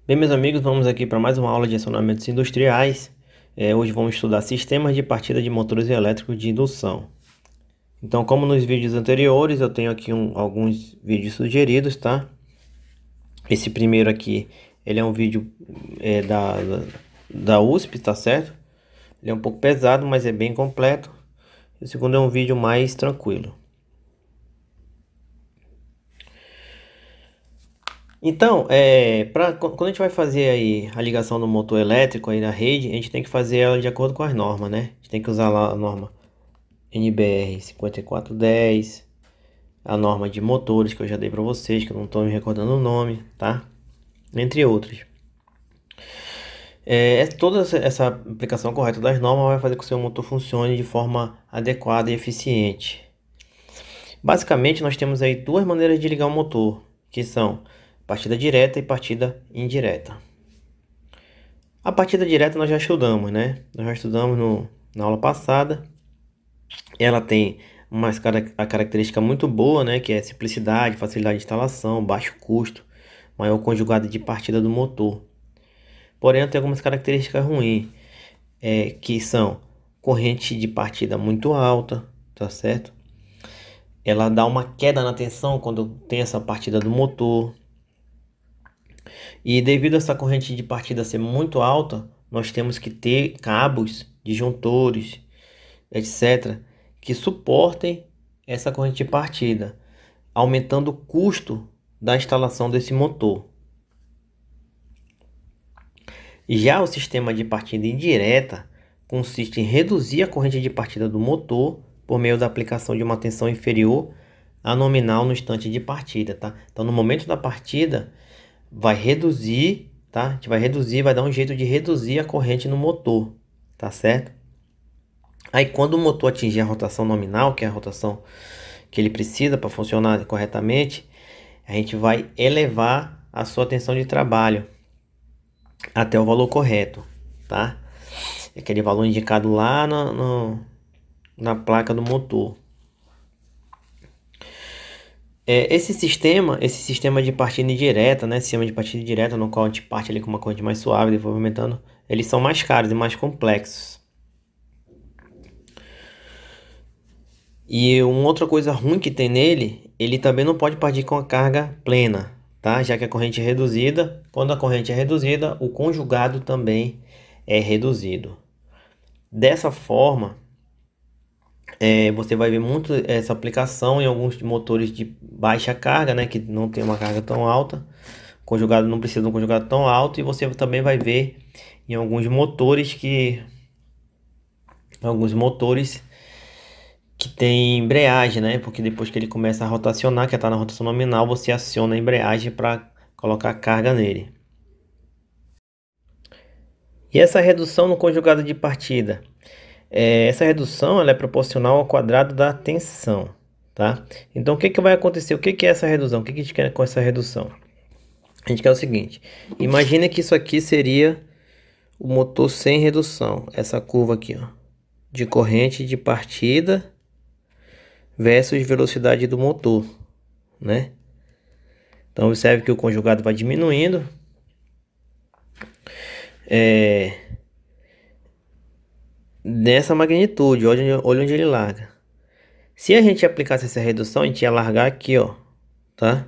Bem, meus amigos, vamos aqui para mais uma aula de acionamentos industriais. Hoje vamos estudar sistemas de partida de motores elétricos de indução. Então, como nos vídeos anteriores, eu tenho aqui alguns vídeos sugeridos, tá? Esse primeiro aqui, ele é um vídeo da USP, tá certo? Ele é um pouco pesado, mas é bem completo. O segundo é um vídeo mais tranquilo. Então, quando a gente vai fazer aí a ligação do motor elétrico aí na rede, a gente tem que fazer ela de acordo com as normas, né? A gente tem que usar lá a norma NBR 5410, a norma de motores que eu já dei para vocês, que eu não estou me recordando o nome, tá? Entre outros. Toda essa aplicação correta das normas vai fazer com que o seu motor funcione de forma adequada e eficiente. Basicamente, nós temos aí duas maneiras de ligar o motor, que são partida direta e partida indireta. A partida direta nós já estudamos, né? Nós já estudamos na aula passada. Ela tem a característica muito boa, né? Que é simplicidade, facilidade de instalação, baixo custo, maior conjugado de partida do motor. Porém, ela tem algumas características ruins, que são corrente de partida muito alta, tá certo? Ela dá uma queda na tensão quando tem essa partida do motor. E devido a essa corrente de partida ser muito alta, nós temos que ter cabos, disjuntores, etc., que suportem essa corrente de partida, aumentando o custo da instalação desse motor. Já o sistema de partida indireta consiste em reduzir a corrente de partida do motor por meio da aplicação de uma tensão inferior à nominal no instante de partida, tá? Então, no momento da partida, vai reduzir, tá? A gente vai reduzir, vai dar um jeito de reduzir a corrente no motor, tá certo? Aí, quando o motor atingir a rotação nominal, que é a rotação que ele precisa para funcionar corretamente, a gente vai elevar a sua tensão de trabalho até o valor correto, tá? Aquele valor indicado lá na placa do motor. Esse sistema de partida indireta, né? Sistema de partida indireta, no qual a gente parte ali com uma corrente mais suave, depois aumentando, eles são mais caros e mais complexos. E uma outra coisa ruim que tem nele, ele também não pode partir com a carga plena, tá? Já que a corrente é reduzida, quando a corrente é reduzida, o conjugado também é reduzido. Dessa forma, você vai ver muito essa aplicação em alguns motores de baixa carga, né? Que não tem uma carga tão alta. Conjugado não precisa de um conjugado tão alto. E você também vai ver em alguns motores que tem embreagem, né? Porque depois que ele começa a rotacionar, que está na rotação nominal, você aciona a embreagem para colocar carga nele. E essa redução no conjugado de partida? Essa redução ela é proporcional ao quadrado da tensão, tá? Então, o que vai acontecer? O que é essa redução? O que a gente quer com essa redução? A gente quer o seguinte: imagine que isso aqui seria o motor sem redução. Essa curva aqui, ó, de corrente de partida versus velocidade do motor, né? Então, observe que o conjugado vai diminuindo. Nessa magnitude, olha onde ele larga. Se a gente aplicasse essa redução, a gente ia largar aqui, ó, tá?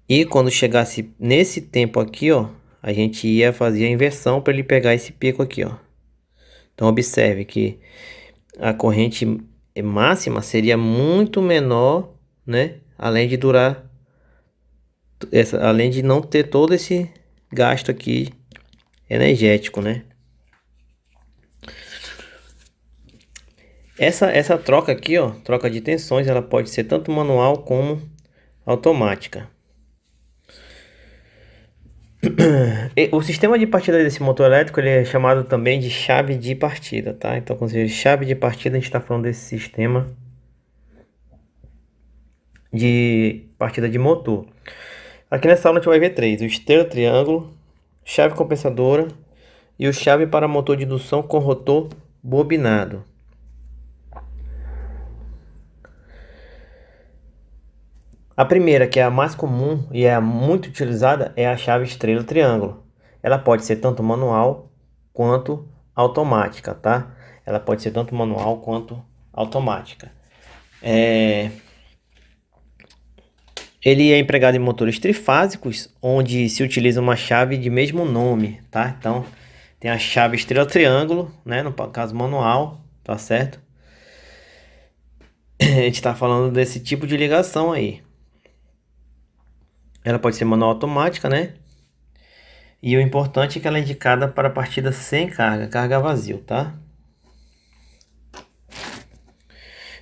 E quando chegasse nesse tempo aqui, ó, a gente ia fazer a inversão para ele pegar esse pico aqui, ó. Então, observe que a corrente máxima seria muito menor, né? Além de durar, além de não ter todo esse gasto aqui energético, né? Essa troca aqui, ó, troca de tensões, ela pode ser tanto manual como automática. O sistema de partida desse motor elétrico ele é chamado também de chave de partida, tá? Então, quando você diz chave de partida, a gente está falando desse sistema de partida de motor. Aqui nessa aula a gente vai ver três: o esteiro triângulo, chave compensadora e o chave para motor de indução com rotor bobinado. A primeira, que é a mais comum e é muito utilizada, é a chave estrela triângulo. Ela pode ser tanto manual quanto automática, tá? Ela pode ser tanto manual quanto automática. Ele é empregado em motores trifásicos, onde se utiliza uma chave de mesmo nome, tá? Então, tem a chave estrela triângulo, né? No caso manual, tá certo? A gente está falando desse tipo de ligação aí. Ela pode ser manual automática, né? E o importante é que ela é indicada para partida sem carga, carga vazio, tá?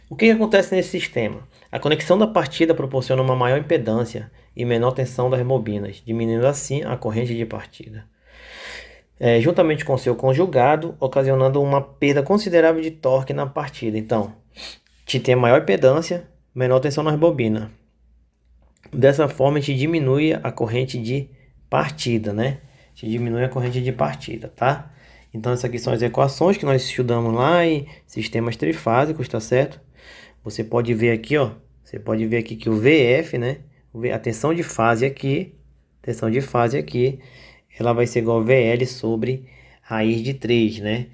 O que acontece nesse sistema? A conexão da partida proporciona uma maior impedância e menor tensão das bobinas, diminuindo assim a corrente de partida. Juntamente com seu conjugado, ocasionando uma perda considerável de torque na partida. Então, te tem maior impedância, menor tensão nas bobinas. Dessa forma, a gente diminui a corrente de partida, né? A gente diminui a corrente de partida, tá? Então, essas aqui são as equações que nós estudamos lá em sistemas trifásicos, tá certo? Você pode ver aqui, ó. Você pode ver aqui que o VF, né? A tensão de fase aqui, ela vai ser igual a VL sobre raiz de 3, né?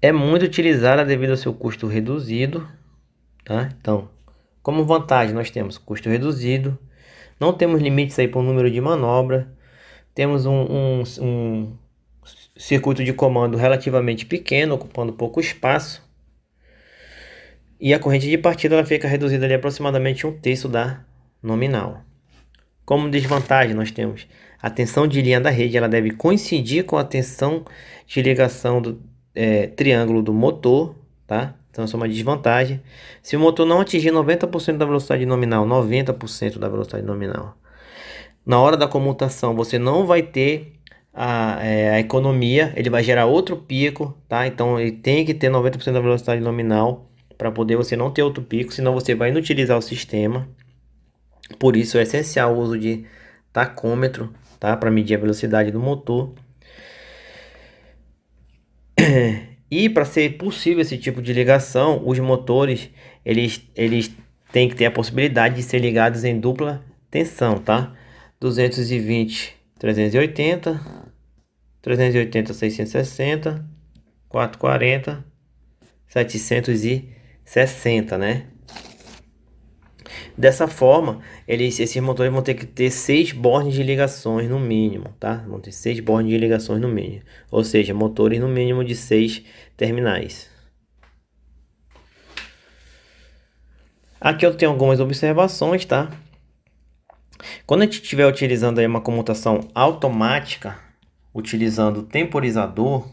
É muito utilizada devido ao seu custo reduzido, tá? Então, como vantagem, nós temos custo reduzido, não temos limites aí para o número de manobra, temos um circuito de comando relativamente pequeno, ocupando pouco espaço, e a corrente de partida ela fica reduzida ali aproximadamente 1/3 da nominal. Como desvantagem, nós temos a tensão de linha da rede, ela deve coincidir com a tensão de ligação do triângulo do motor, tá? Então, isso é uma desvantagem. Se o motor não atingir 90% da velocidade nominal, 90% da velocidade nominal, na hora da comutação, você não vai ter a economia, ele vai gerar outro pico, tá? Então, ele tem que ter 90% da velocidade nominal para poder você não ter outro pico, senão você vai inutilizar o sistema. Por isso é essencial o uso de tacômetro, tá? Para medir a velocidade do motor. E para ser possível esse tipo de ligação, os motores eles têm que ter a possibilidade de ser ligados em dupla tensão, tá? 220, 380, 380, 660, 440, 760, né? Dessa forma, esses motores vão ter que ter 6 bornes de ligações no mínimo, tá? Vão ter 6 bornes de ligações no mínimo. Ou seja, motores no mínimo de 6 terminais. Aqui eu tenho algumas observações, tá? Quando a gente estiver utilizando aí uma comutação automática, utilizando temporizador,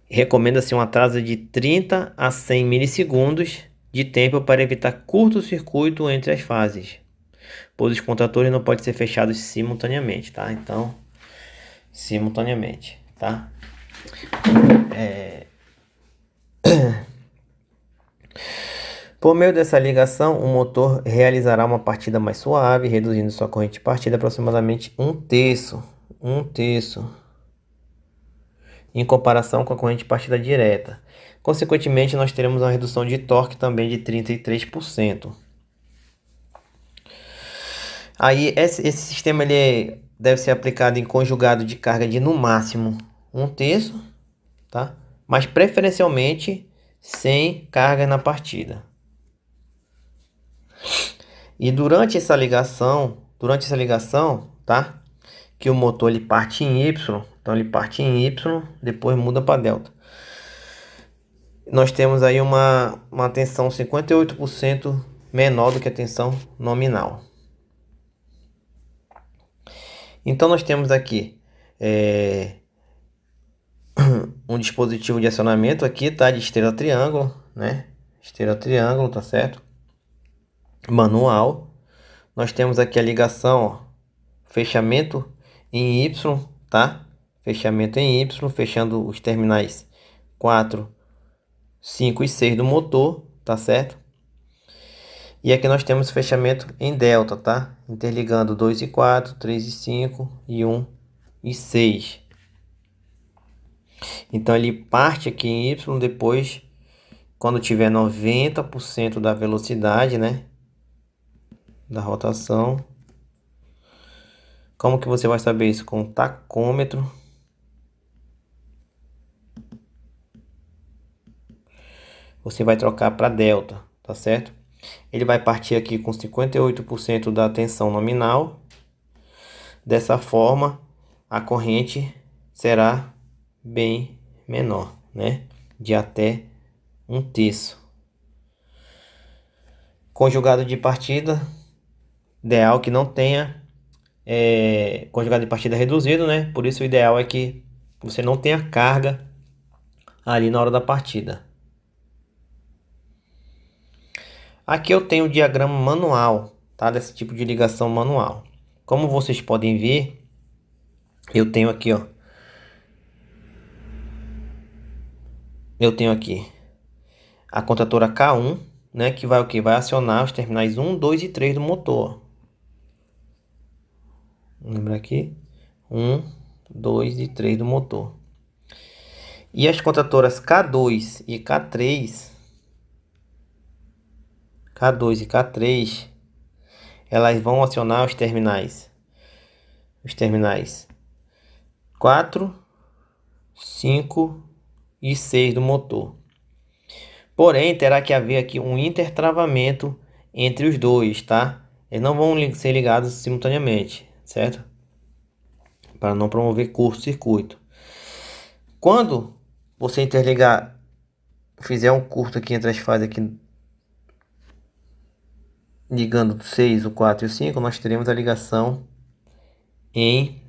recomenda-se um atraso de 30 a 100 milissegundos de tempo para evitar curto-circuito entre as fases, pois os contadores não podem ser fechados simultaneamente, tá? Então, simultaneamente, tá? Por meio dessa ligação, o motor realizará uma partida mais suave, reduzindo sua corrente de partida aproximadamente 1/3, em comparação com a corrente de partida direta. Consequentemente, nós teremos uma redução de torque também de 33%. Aí, esse sistema ele deve ser aplicado em conjugado de carga de no máximo 1/3, tá? Mas preferencialmente sem carga na partida. E durante essa ligação, tá? Que o motor ele parte em Y, então ele parte em Y, depois muda para delta. Nós temos aí uma tensão 58% menor do que a tensão nominal. Então nós temos aqui um dispositivo de acionamento aqui, tá? De esteira triângulo, né? Esteira triângulo, tá certo? Manual. Nós temos aqui a ligação, ó, fechamento em Y, tá? Fechamento em Y, fechando os terminais 4, 5 e 6 do motor, tá certo? E aqui nós temos fechamento em delta, tá? Interligando 2 e 4, 3 e 5 e 1 e 6. Então ele parte aqui em Y, depois quando tiver 90% da velocidade, né, da rotação. Como que você vai saber isso? Com o tacômetro. Você vai trocar para delta, tá certo? Ele vai partir aqui com 58% da tensão nominal. Dessa forma, a corrente será bem menor, né? De até 1/3. Conjugado de partida, ideal que não tenha conjugado de partida reduzido, né? Por isso o ideal é que você não tenha carga ali na hora da partida. Aqui eu tenho o diagrama manual, tá? Desse tipo de ligação manual. Como vocês podem ver, eu tenho aqui, ó. Eu tenho aqui a contatora K1, né? Que vai o que? Vai acionar os terminais 1, 2 e 3 do motor. Lembra aqui? 1, 2 e 3 do motor. E as contatoras K2 e K3, elas vão acionar os terminais 4, 5 e 6 do motor. Porém, terá que haver aqui um intertravamento entre os dois, tá? Eles não vão ser ligados simultaneamente, certo? Para não promover curto-circuito. Quando você interligar, fizer um curto aqui entre as fases aqui, ligando o 6, o 4 e o 5, nós teremos a ligação em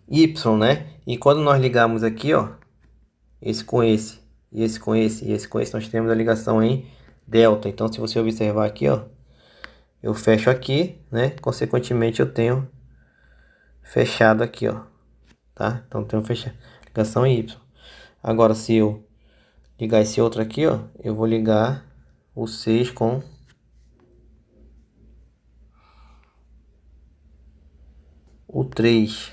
Y, né? E quando nós ligarmos aqui, ó, esse com esse, e esse com esse, e esse com esse, nós temos a ligação em delta. Então, se você observar aqui, ó, eu fecho aqui, né? Consequentemente, eu tenho fechado aqui, ó, tá? Então, tenho fechado ligação em Y. Agora, se eu ligar esse outro aqui, ó, eu vou ligar o 6 com o 3.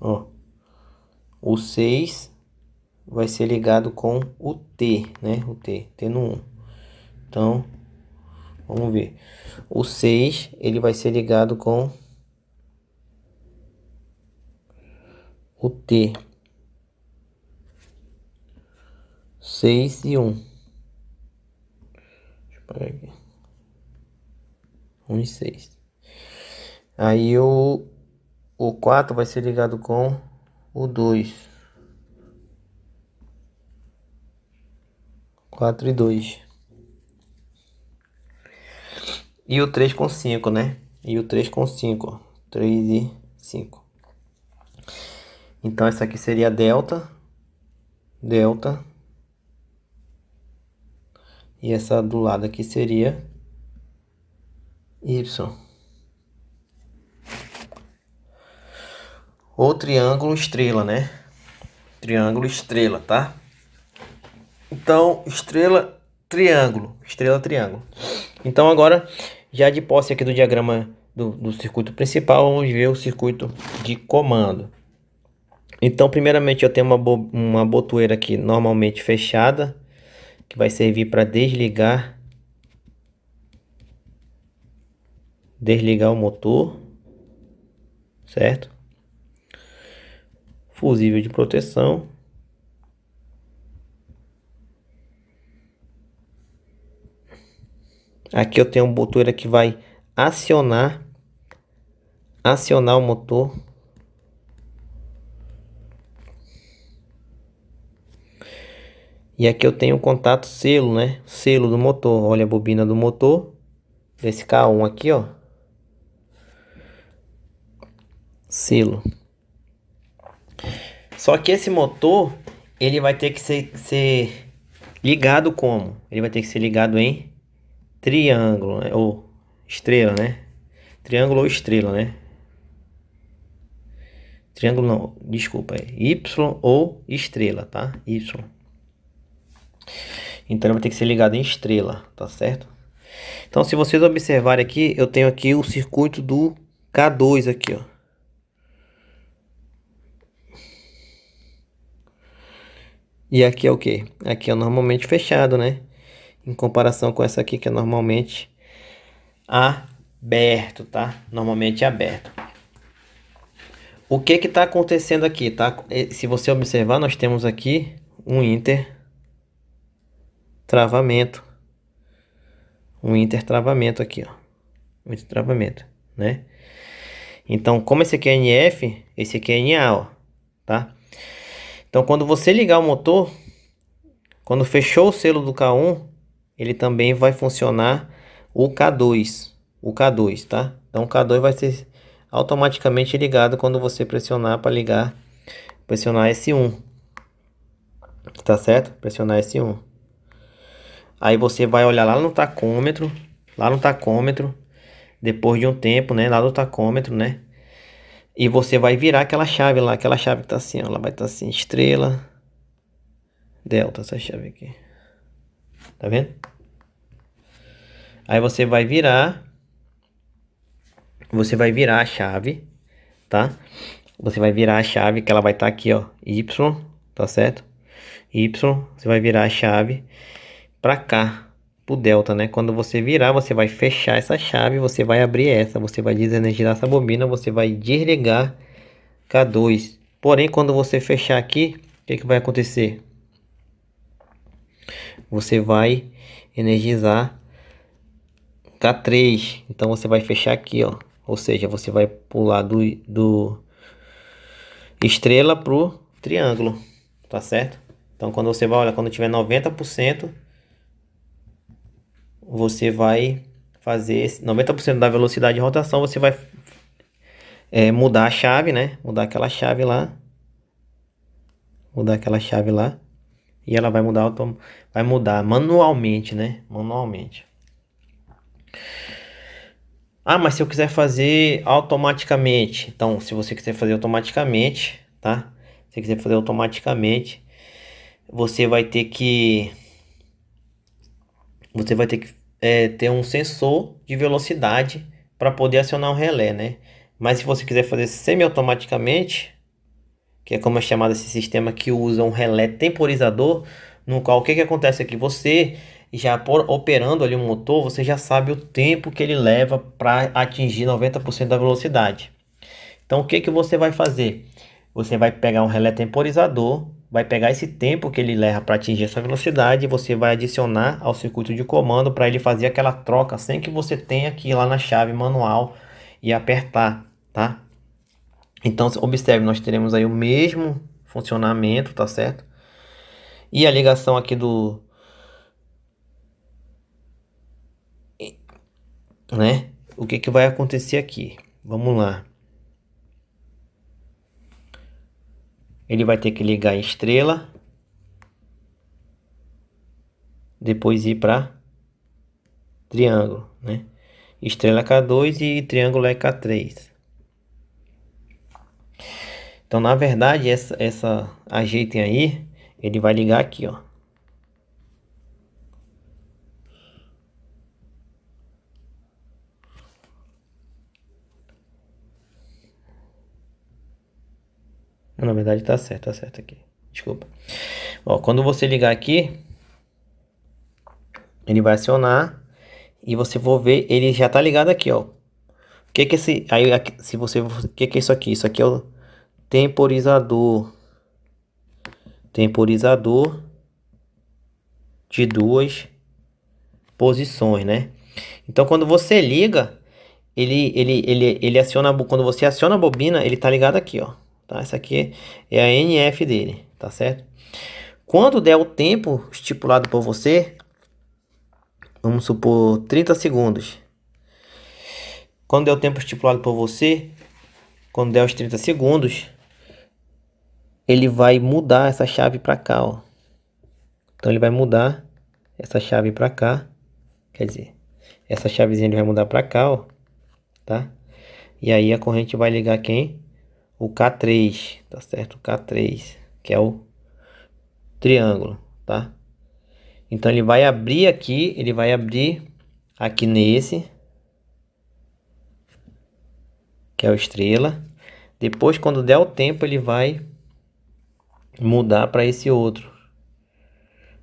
Ó, o 6 vai ser ligado com o T, né? O T no 1. Então, vamos ver. O 6, ele vai ser ligado com o T. 6 e 1. Deixa eu parar aqui. 1 e 6. Aí o 4 vai ser ligado com o 2. 4 e 2. E o 3 com 5, né? E o 3 com 5, ó. 3 e 5. Então essa aqui seria delta. Delta. E essa do lado aqui seria Y. Ou triângulo estrela, né? Triângulo estrela, tá? Então, estrela, triângulo. Estrela, triângulo. Então agora, já de posse aqui do diagrama do circuito principal, vamos ver o circuito de comando. Então, primeiramente, eu tenho uma botoeira aqui normalmente fechada, que vai servir para desligar o motor, certo? Fusível de proteção. Aqui eu tenho uma botoeira que vai acionar o motor. E aqui eu tenho o contato selo, né? Selo do motor. Olha a bobina do motor. Desse K1 aqui, ó. Selo. Só que esse motor, ele vai ter que ser ligado como? Ele vai ter que ser ligado em triângulo, né? Ou estrela, né? Triângulo ou estrela, né? Triângulo não, desculpa, é Y ou estrela, tá? Y. Então ele vai ter que ser ligado em estrela, tá certo? Então se vocês observarem aqui, eu tenho aqui o circuito do K2 aqui, ó. E aqui é o que? Aqui é normalmente fechado, né? Em comparação com essa aqui que é normalmente aberto, tá? Normalmente aberto. O que que tá acontecendo aqui, tá? Se você observar, nós temos aqui um intertravamento. Um intertravamento aqui, ó. Um intertravamento, né? Então, como esse aqui é NF, esse aqui é NA, ó, tá? Então, quando você ligar o motor, quando fechou o selo do K1, ele também vai funcionar o K2, tá? Então, o K2 vai ser automaticamente ligado quando você pressionar para ligar, pressionar S1, tá certo? Pressionar S1. Aí você vai olhar lá no tacômetro, depois de um tempo, né? Lá no tacômetro, né? E você vai virar aquela chave lá, aquela chave que tá assim, ó. Ela vai estar assim, estrela, delta, essa chave aqui. Tá vendo? Aí você vai virar a chave, tá? Você vai virar a chave que ela vai estar aqui, ó, Y, tá certo? Y, você vai virar a chave pra cá, pro delta, né? Quando você virar, você vai fechar essa chave, você vai abrir essa, você vai desenergizar essa bobina, você vai desligar K2. Porém, quando você fechar aqui, o que que vai acontecer? Você vai energizar K3. Então você vai fechar aqui, ó. Ou seja, você vai pular do estrela pro triângulo, tá certo? Então quando você vai olhar, quando tiver 90%, você vai fazer 90% da velocidade de rotação, você vai mudar a chave, né? Mudar aquela chave lá. E ela vai mudar manualmente, né? Manualmente. Ah, mas se eu quiser fazer automaticamente, então se você quiser fazer automaticamente, tá? Se você quiser fazer automaticamente, você vai ter que ter um sensor de velocidade para poder acionar o relé, né? Mas se você quiser fazer semi-automaticamente, que é como é chamado esse sistema que usa um relé temporizador, no qual o que que acontece aqui? Você já operando ali o motor, você já sabe o tempo que ele leva para atingir 90% da velocidade. Então o que que você vai fazer? Você vai pegar um relé temporizador, vai pegar esse tempo que ele leva para atingir essa velocidade e você vai adicionar ao circuito de comando para ele fazer aquela troca sem que você tenha que ir lá na chave manual e apertar, tá? Então observe, nós teremos aí o mesmo funcionamento, tá certo? E a ligação aqui né? O que que vai acontecer aqui? Vamos lá. Ele vai ter que ligar em estrela, depois ir para triângulo, né? Estrela K2 e triângulo é K3. Então, na verdade, essa ajeitem aí, ele vai ligar aqui, ó. Na verdade, tá certo aqui. Desculpa. Ó, quando você ligar aqui, ele vai acionar e você for ver, ele já tá ligado aqui, ó. O que que esse aí aqui, se você o que que é isso aqui? Isso aqui é o temporizador. Temporizador de duas posições, né? Então quando você liga, ele aciona, quando você aciona a bobina, ele tá ligado aqui, ó, tá? Essa aqui é a NF dele, tá certo? Quando der o tempo estipulado por você, vamos supor 30 segundos. Quando der o tempo estipulado por você, quando der os 30 segundos, ele vai mudar essa chave para cá, ó. Então ele vai mudar essa chave para cá, quer dizer, essa chavezinha ele vai mudar para cá, ó, tá? E aí a corrente vai ligar quem? O K3, tá certo? O K3, que é o triângulo, tá? Então ele vai abrir aqui, ele vai abrir aqui nesse, que é o estrela. Depois, quando der o tempo, ele vai mudar para esse outro,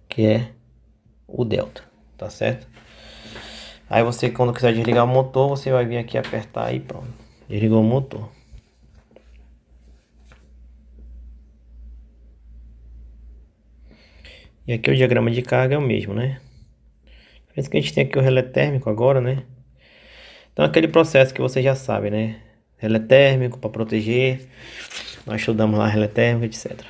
que é o delta, tá certo? Aí você, quando quiser desligar o motor, você vai vir aqui apertar e pronto, desligou o motor. E aqui o diagrama de carga é o mesmo, né? Por isso que a gente tem aqui o relé térmico agora, né? Então aquele processo que você já sabe, né? Relé térmico para proteger. Nós estudamos lá relé térmico, etc.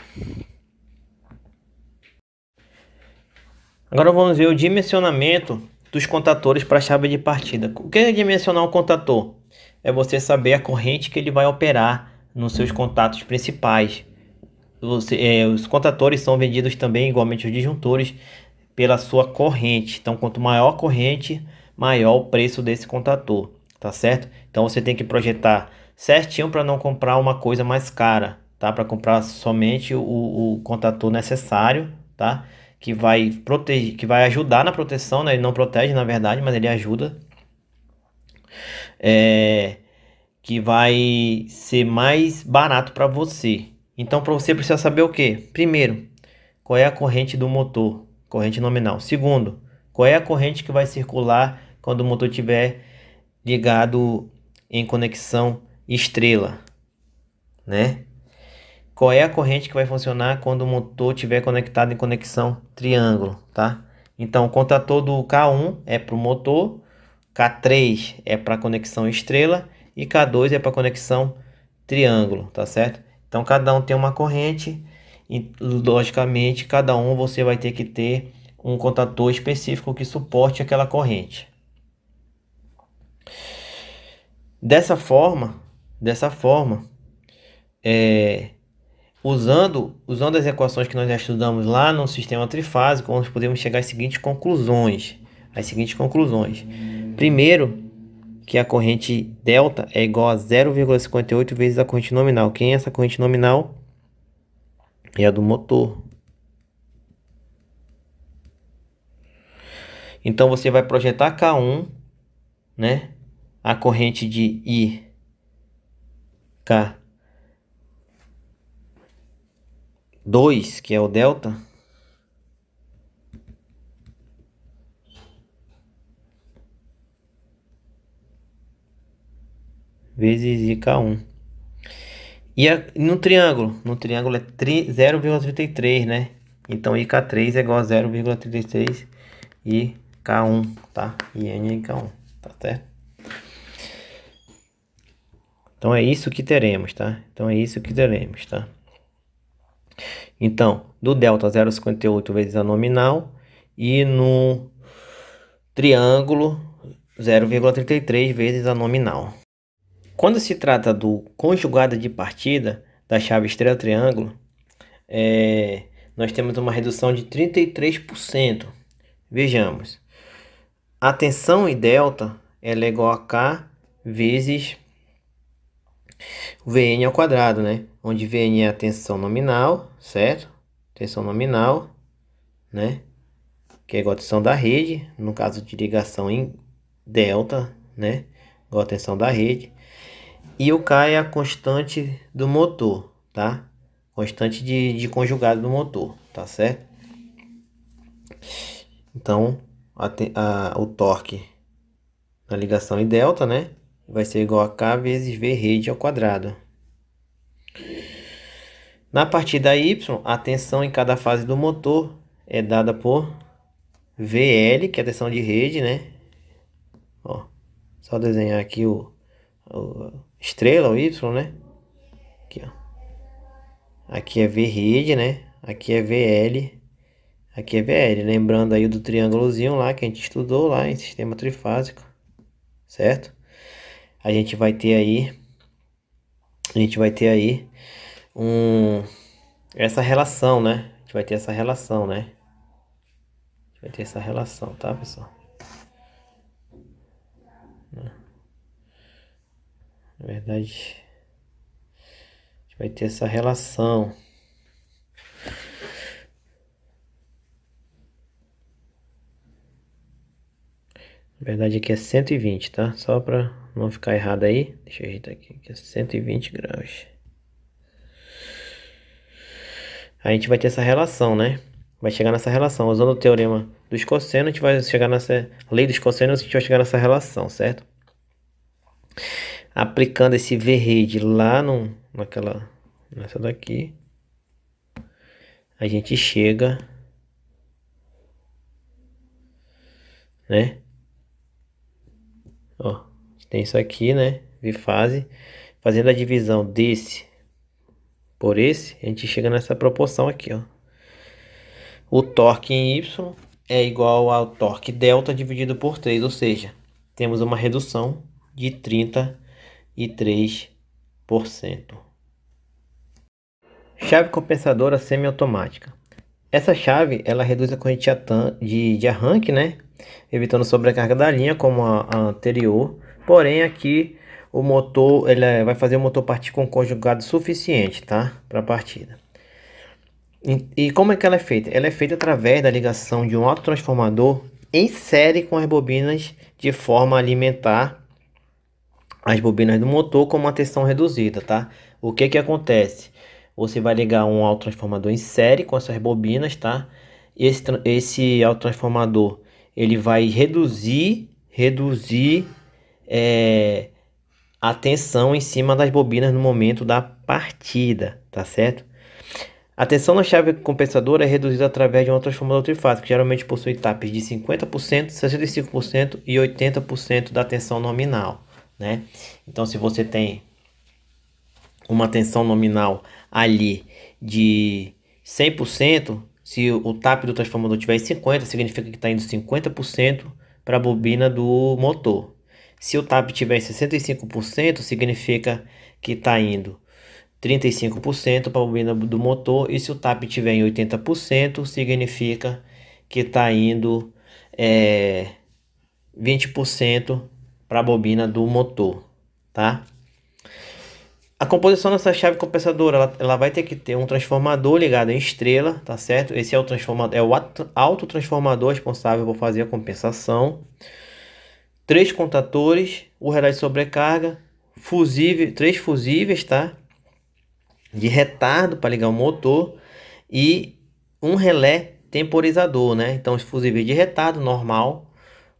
Agora vamos ver o dimensionamento dos contatores para a chave de partida. O que é dimensionar um contator? É você saber a corrente que ele vai operar nos seus contatos principais. Os contatores são vendidos também, igualmente os disjuntores, pela sua corrente. Então, quanto maior a corrente, maior o preço desse contator, tá certo? Então, você tem que projetar certinho para não comprar uma coisa mais cara, tá? Para comprar somente o contator necessário, tá? Que vai proteger, que vai ajudar na proteção, né? Ele não protege, na verdade, mas ele ajuda. Que vai ser mais barato para você. Então, para você precisa saber o que? Primeiro, qual é a corrente do motor, corrente nominal. Segundo, qual é a corrente que vai circular quando o motor estiver ligado em conexão estrela, né? Qual é a corrente que vai funcionar quando o motor estiver conectado em conexão triângulo, tá? Então, o contator do K1 é para o motor, K3 é para conexão estrela e K2 é para conexão triângulo, tá certo? Então, cada um tem uma corrente e, logicamente, cada um você vai ter que ter um contator específico que suporte aquela corrente. Dessa forma, usando as equações que nós já estudamos lá no sistema trifásico, nós podemos chegar às seguintes conclusões. Primeiro, que a corrente delta é igual a 0,58 vezes a corrente nominal. Quem é essa corrente nominal? É a do motor. Então você vai projetar K1, né? A corrente de I, K2, que é o delta, vezes IK1. E no triângulo é 0,33, né? Então IK3 é igual a 0,33 e K1, tá? E N é K1, tá certo? Então é isso que teremos, tá? Então, do delta 0,58 vezes a nominal e no triângulo 0,33 vezes a nominal. Quando se trata do conjugado de partida da chave estrela-triângulo, nós temos uma redução de 33%. Vejamos, a tensão em delta ela é igual a K vezes o Vn ao quadrado, né? Onde Vn é a tensão nominal, certo? Tensão nominal, né? Que é igual a tensão da rede, no caso de ligação em delta, né? Igual a tensão da rede. E o K é a constante do motor, tá? Constante de conjugado do motor, tá certo? Então, o torque na ligação em delta, né? Vai ser igual a K vezes V rede ao quadrado. Na partida Y, a tensão em cada fase do motor é dada por VL, que é a tensão de rede, né? Ó, só desenhar aqui o estrela, o Y, né? Aqui, ó. Aqui é V rede, né? Aqui é VL. Aqui é VL. Lembrando aí do triângulozinho lá que a gente estudou lá em sistema trifásico, certo? A gente vai ter aí essa relação, né? A gente vai ter essa relação, né? Vai ter essa relação, tá, pessoal? Na verdade, a gente vai ter essa relação. Na verdade aqui é 120, tá? Só para não ficar errado aí. Deixa eu ajeitar aqui, que é 120 graus. A gente vai ter essa relação, né? Vai chegar nessa relação. Usando o teorema dos cossenos, a gente vai chegar nessa lei dos cossenos, a gente vai chegar nessa relação, certo? Aplicando esse V rade lá nessa daqui, a gente chega, né? Ó, tem isso aqui, né? V fase. Fazendo a divisão desse por esse, a gente chega nessa proporção aqui, ó. O torque em Y é igual ao torque delta dividido por 3, ou seja, temos uma redução de 33%. Chave compensadora semiautomática. Essa chave, ela reduz a corrente de arranque, né? Evitando sobrecarga da linha, como a anterior. Porém, aqui o motor, ele vai fazer o motor partir com conjugado suficiente, tá? Para a partida. E como é que ela é feita? Ela é feita através da ligação de um autotransformador em série com as bobinas, de forma a alimentar as bobinas do motor com uma tensão reduzida, tá? O que que acontece? Você vai ligar um autotransformador em série com essas bobinas, tá? Esse autotransformador, ele vai reduzir a tensão em cima das bobinas no momento da partida, tá certo? A tensão na chave compensadora é reduzida através de um transformador trifásico, que geralmente possui taps de 50%, 65% e 80% da tensão nominal, né? Então, se você tem uma tensão nominal ali de 100%, se o tap do transformador tiver em 50%, significa que está indo 50% para a bobina do motor. Se o tap tiver em 65%, significa que está indo 35% para a bobina do motor. E se o tap tiver em 80%, significa que está indo 20% para a bobina do motor, tá? A composição dessa chave compensadora, ela vai ter que ter um transformador ligado em estrela, tá certo? Esse é o transformador, é o autotransformador responsável por fazer a compensação. 3 contatores, o relé de sobrecarga, fusível, 3 fusíveis, tá? De retardo para ligar o motor e um relé temporizador, né? Então os fusíveis de retardo normal,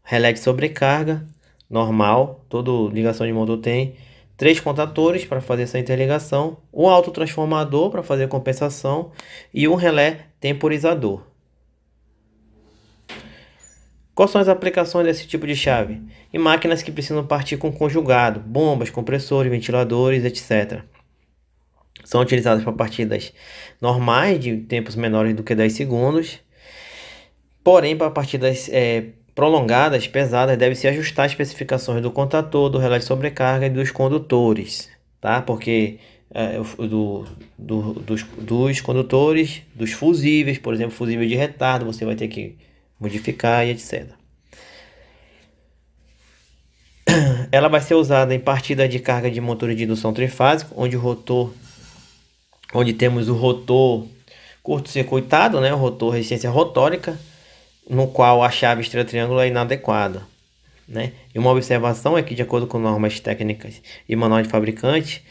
relé de sobrecarga normal, toda ligação de motor tem 3 contatores para fazer essa interligação, um autotransformador para fazer a compensação e um relé temporizador. Quais são as aplicações desse tipo de chave? Em máquinas que precisam partir com conjugado, bombas, compressores, ventiladores, etc. São utilizadas para partidas normais de tempos menores do que 10 segundos. Porém, para partidas prolongadas, pesadas, deve-se ajustar as especificações do contator, do relé de sobrecarga e dos condutores, tá? Porque dos condutores, dos fusíveis, por exemplo, fusível de retardo, você vai ter que modificar e etc. Ela vai ser usada em partida de carga de motores de indução trifásico, onde temos o rotor curto-circuitado, né? O rotor resistência rotórica, no qual a chave estrela-triângulo é inadequada, né? E uma observação é que, de acordo com normas técnicas e manual de fabricante,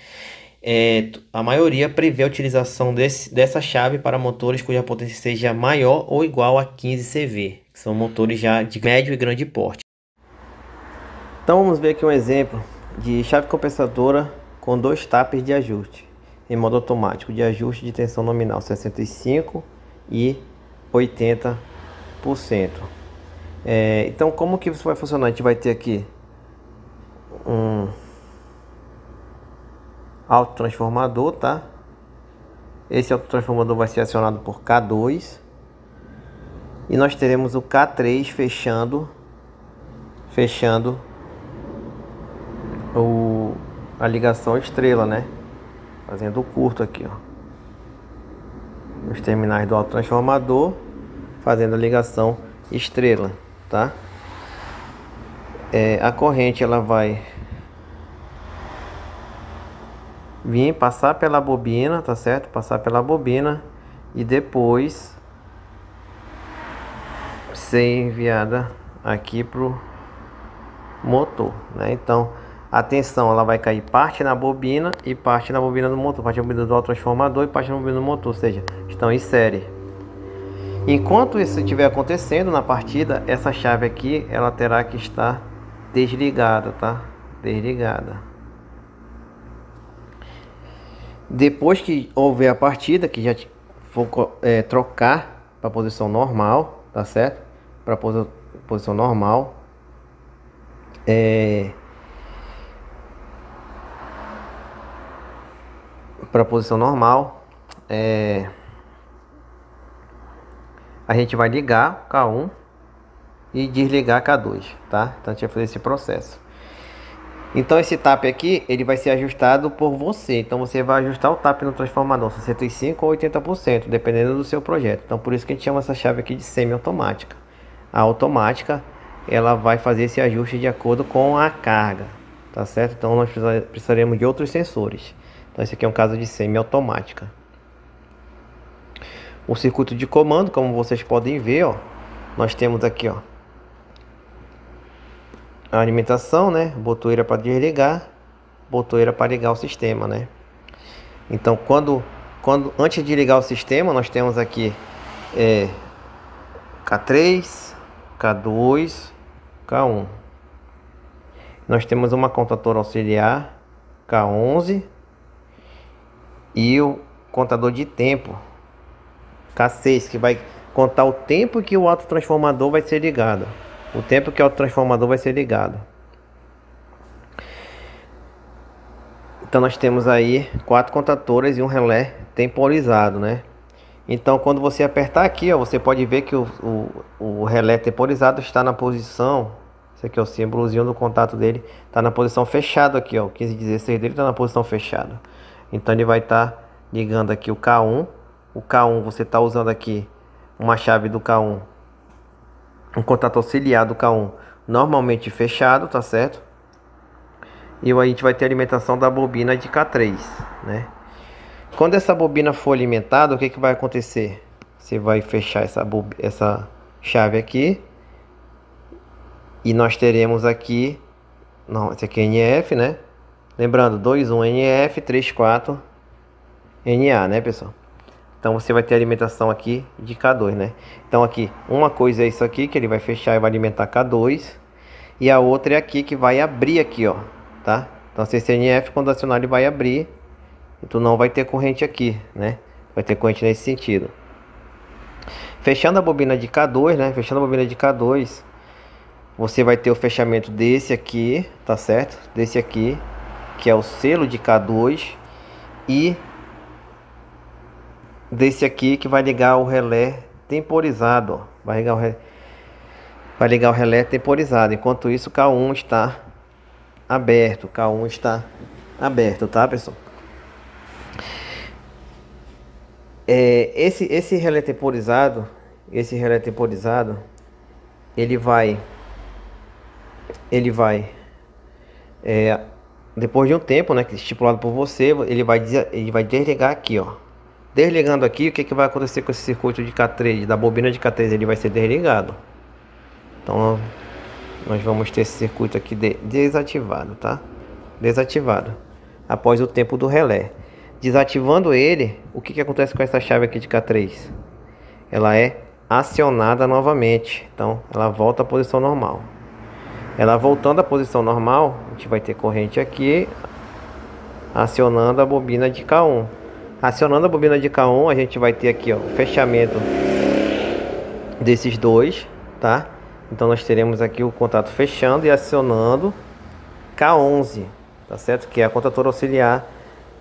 a maioria prevê a utilização dessa chave para motores cuja potência seja maior ou igual a 15 CV, que são motores já de médio e grande porte. Então vamos ver aqui um exemplo de chave compensadora com 2 taps de ajuste em modo automático, de ajuste de tensão nominal 65% e 80%. Então como que isso vai funcionar? A gente vai ter aqui um autotransformador, tá? Esse autotransformador vai ser acionado por K2 e nós teremos o K3 fechando a ligação estrela, né? Fazendo o curto aqui, ó, os terminais do autotransformador, fazendo a ligação estrela, tá? A corrente ela vai vir passar pela bobina, tá certo? Passar pela bobina e depois ser enviada aqui pro motor, né? Então a tensão ela vai cair parte na bobina e parte na bobina do motor, parte na bobina do autotransformador e parte na bobina do motor, ou seja, estão em série. Enquanto isso estiver acontecendo na partida, essa chave aqui ela terá que estar desligada, tá? Desligada. Depois que houver a partida, que já for trocar para posição normal, tá certo? Para posição normal, para posição normal, a gente vai ligar K1 e desligar K2, tá? Então a gente vai fazer esse processo. Então esse tap aqui, ele vai ser ajustado por você. Então você vai ajustar o tap no transformador 65% ou 80%, dependendo do seu projeto. Então por isso que a gente chama essa chave aqui de semi-automática. A automática, ela vai fazer esse ajuste de acordo com a carga, tá certo? Então nós precisaremos de outros sensores. Então esse aqui é um caso de semi-automática. O circuito de comando, como vocês podem ver, ó, nós temos aqui, ó, a alimentação, né? Botoeira para desligar, botoeira para ligar o sistema, né? Então, antes de ligar o sistema, nós temos aqui K3, K2, K1. Nós temos uma contatora auxiliar K11 e o contador de tempo K6, que vai contar o tempo que o autotransformador vai ser ligado. O tempo que o autotransformador vai ser ligado. Então nós temos aí 4 contatoras e um relé temporizado, né? Então quando você apertar aqui, ó, você pode ver que o relé temporizado está na posição, esse aqui é o símbolozinho do contato dele, está na posição fechada aqui, ó, o 1516 dele está na posição fechada. Então ele vai estar ligando aqui o K1. O K1 você está usando aqui uma chave do K1, um contato auxiliar do K1 normalmente fechado, tá certo? E aí a gente vai ter a alimentação da bobina de K3, né? Quando essa bobina for alimentada, o que vai acontecer? Você vai fechar essa chave aqui e nós teremos aqui, não, esse aqui é NF, né? Lembrando, 21 NF, 34 NA, né, pessoal? Então você vai ter a alimentação aqui de K2, né? Então aqui, uma coisa é isso aqui, que ele vai fechar e vai alimentar K2. E a outra é aqui, que vai abrir aqui, ó, tá? Então esse NF, quando acionar, ele vai abrir. E tu não vai ter corrente aqui, né? Vai ter corrente nesse sentido. Fechando a bobina de K2, né? Fechando a bobina de K2, você vai ter o fechamento desse aqui, tá certo? Desse aqui, que é o selo de K2. E desse aqui que vai ligar o relé temporizado, ó. Vai ligar o relé temporizado. Enquanto isso, K1 está aberto. K1 está aberto, tá, pessoal? Esse relé temporizado, ele vai depois de um tempo, né, que é estipulado por você, ele vai desligar aqui, ó. Desligando aqui, o que vai acontecer com esse circuito de K3, da bobina de K3? Ele vai ser desligado. Então nós vamos ter esse circuito aqui desativado, tá? Desativado após o tempo do relé. Desativando ele, o que acontece com essa chave aqui de K3? Ela é acionada novamente. Então ela volta à posição normal. Ela voltando à posição normal, a gente vai ter corrente aqui acionando a bobina de K1. Acionando a bobina de K1, a gente vai ter aqui, ó, o fechamento desses dois, tá? Então nós teremos aqui o contato fechando e acionando K11, tá certo? Que é a contatora auxiliar,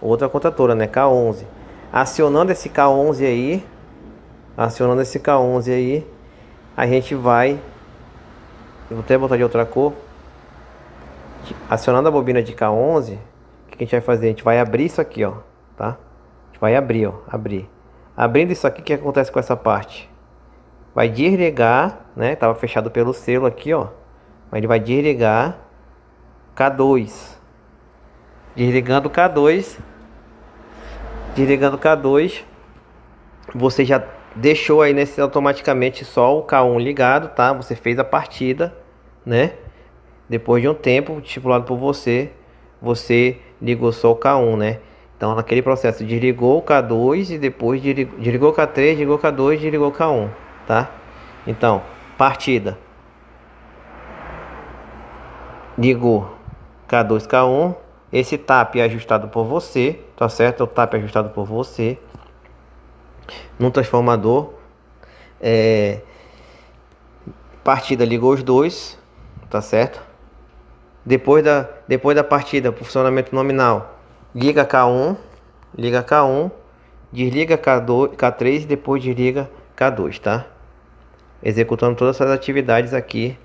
outra contatora, né? K11. Acionando esse K11 aí, a gente vai, eu vou até botar de outra cor. Acionando a bobina de K11, o que a gente vai fazer? A gente vai abrir isso aqui, ó, tá? A gente vai abrir, ó, abrir. Abrindo isso aqui, o que acontece com essa parte? Vai desligar, né? Tava fechado pelo selo aqui, ó. Mas ele vai desligar K2. Desligando K2. Desligando K2. Você já deixou aí automaticamente só o K1 ligado, tá? Você fez a partida, né? depois de um tempo estipulado por você, você ligou só o K1, né? Então naquele processo desligou o K2 e depois desligou o K3, desligou o K2, desligou o K1, tá? Então, partida. Ligou K2, K1. Esse tap é ajustado por você, tá certo? O tap é ajustado por você no transformador. Partida ligou os dois, tá certo? Depois da partida, pro funcionamento nominal, liga K1, desliga K2, K3 e depois desliga K2, tá? Executando todas essas atividades aqui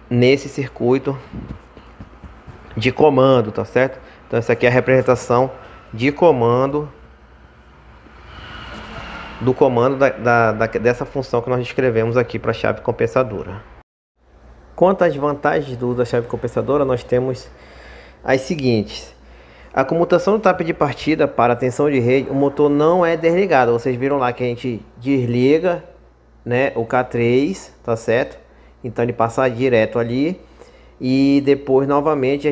nesse circuito de comando, tá certo? Então essa aqui é a representação de comando do comando dessa função que nós descrevemos aqui para a chave compensadora. Quanto às vantagens do uso da chave compensadora, nós temos as seguintes. A comutação do tap de partida para a tensão de rede, o motor não é desligado. Vocês viram lá que a gente desliga, né, o K3, tá certo? Então ele passa direto ali e depois novamente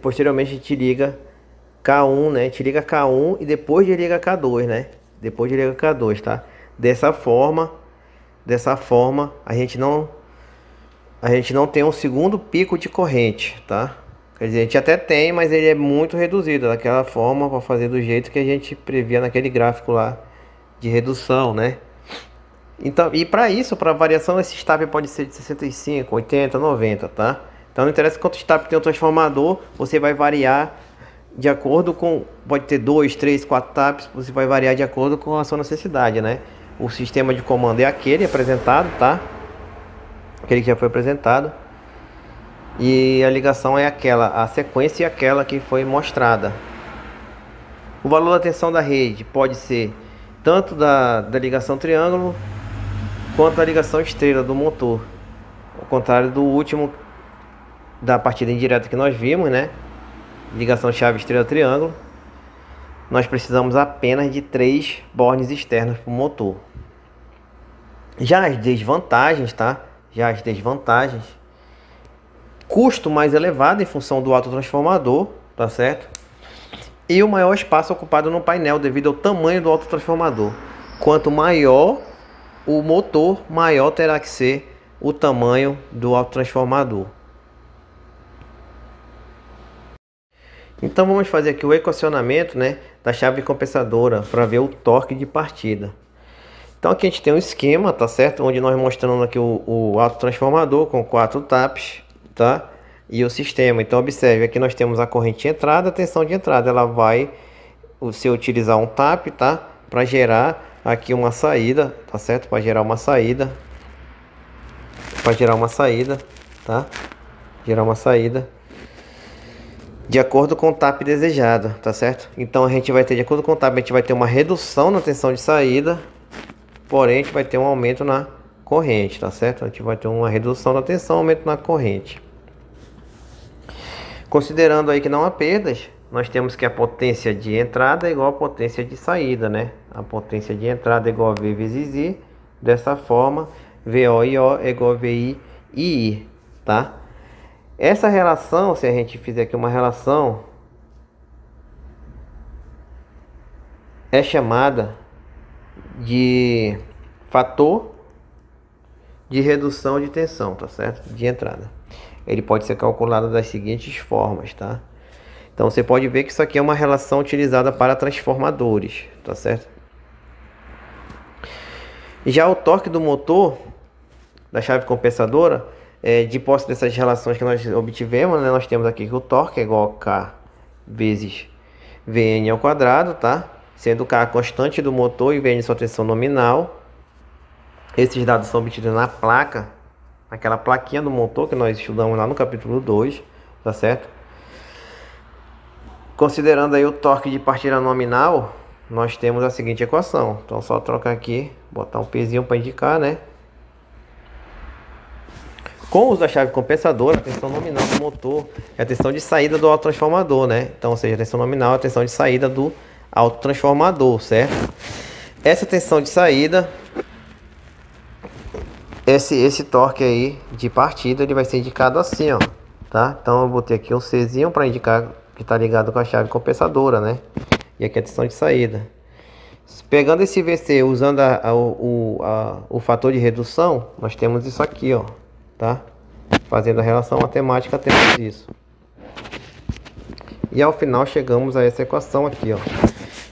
posteriormente a gente liga K1, né? A gente liga K1 e depois desliga K2, né? Depois desliga K2, tá? Dessa forma a gente não tem um segundo pico de corrente, tá? Quer dizer, a gente até tem, mas ele é muito reduzido daquela forma para fazer do jeito que a gente previa naquele gráfico lá de redução, né? Então, e para isso, para variação, esse tap pode ser de 65, 80, 90, tá? Então não interessa quantos tap tem o transformador, você vai variar de acordo com, pode ter 2, 3, 4 taps, você vai variar de acordo com a sua necessidade, né? O sistema de comando é aquele apresentado, tá? Aquele que já foi apresentado. E a ligação é aquela, a sequência é aquela que foi mostrada. O valor da tensão da rede pode ser tanto da ligação triângulo quanto da ligação estrela do motor. Ao contrário do último da partida indireta que nós vimos, né? Ligação chave estrela triângulo. Nós precisamos apenas de 3 bornes externos para o motor. Já as desvantagens, tá? Custo mais elevado em função do autotransformador, tá certo? E o maior espaço ocupado no painel devido ao tamanho do autotransformador. Quanto maior o motor, maior terá que ser o tamanho do autotransformador. Então vamos fazer aqui o equacionamento, né, da chave compensadora para ver o torque de partida. Então aqui a gente tem um esquema, tá certo? Onde nós mostramos aqui o autotransformador com 4 taps, tá? E o sistema. Então observe, aqui nós temos a corrente de entrada, a tensão de entrada. Ela vai, se utilizar um tap, tá? Para gerar aqui uma saída, tá certo? Para gerar uma saída. Tá? Gerar uma saída de acordo com o tap desejado, tá certo? Então a gente vai ter, de acordo com o tap, a gente vai ter uma redução na tensão de saída, porém a gente vai ter um aumento na corrente, tá certo? A gente vai ter uma redução da tensão, aumento na corrente. Considerando aí que não há perdas, nós temos que a potência de entrada é igual a potência de saída, né? A potência de entrada é igual a V vezes I, dessa forma, VO é igual a VI e I, tá? Essa relação, se a gente fizer aqui uma relação, é chamada de fator de redução de tensão, tá certo? De entrada. Ele pode ser calculado das seguintes formas, tá? Então você pode ver que isso aqui é uma relação utilizada para transformadores, tá certo? Já o torque do motor da chave compensadora, de posse dessas relações que nós obtivemos, né? Nós temos aqui que o torque é igual a K vezes Vn ao quadrado, tá? Sendo K a constante do motor e Vn sua tensão nominal. Esses dados são obtidos na placa, aquela plaquinha do motor que nós estudamos lá no capítulo 2, tá certo? Considerando aí o torque de partida nominal, nós temos a seguinte equação. Então só trocar aqui, botar um pezinho para indicar, né? Com o uso da chave compensadora, a tensão nominal do motor é a tensão de saída do autotransformador, né? Então, ou seja, a tensão nominal é a tensão de saída do autotransformador, certo? Essa tensão de saída esse torque aí de partida, ele vai ser indicado assim, ó, tá? Então eu botei aqui um Czinho para indicar que tá ligado com a chave compensadora, né? E aqui a tensão de saída. Pegando esse VC, usando o fator de redução, nós temos isso aqui, ó, tá? Fazendo a relação matemática, temos isso. E ao final chegamos a essa equação aqui, ó,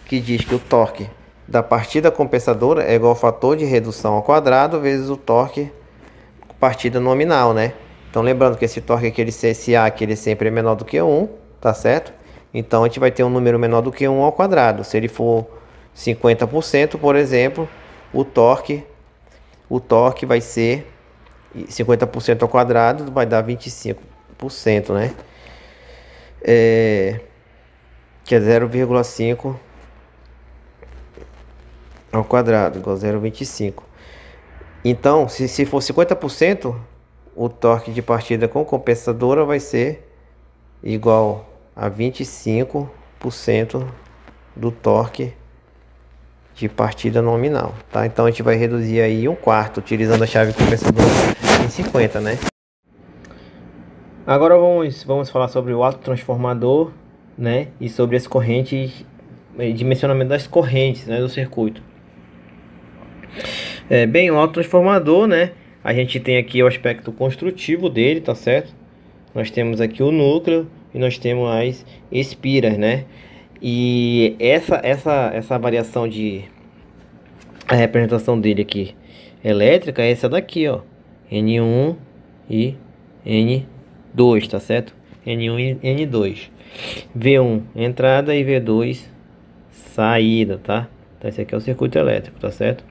que diz que o torque da partida compensadora é igual ao fator de redução ao quadrado vezes o torque partida nominal, né? Então lembrando que esse torque aqui, esse A aqui, ele sempre é menor do que 1, tá certo? Então a gente vai ter um número menor do que 1 ao quadrado. Se ele for 50%, por exemplo, o torque vai ser 50% ao quadrado, vai dar 25%, né? Que é 0,5 ao quadrado, igual a 0,25. Então, se for 50%, o torque de partida com compensadora vai ser igual a 25% do torque de partida nominal, tá? Então a gente vai reduzir aí 1/4 utilizando a chave compensadora em 50, né? Agora vamos falar sobre o autotransformador, né? E sobre as correntes, dimensionamento das correntes, né, do circuito. Bem, o autotransformador, né? A gente tem aqui o aspecto construtivo dele, tá certo? Nós temos aqui o núcleo e nós temos as espiras, né? E essa variação de a representação dele aqui elétrica é essa daqui, ó, N1 e N2, tá certo? N1 e N2, V1 entrada e V2 saída, tá? Então esse aqui é o circuito elétrico, tá certo?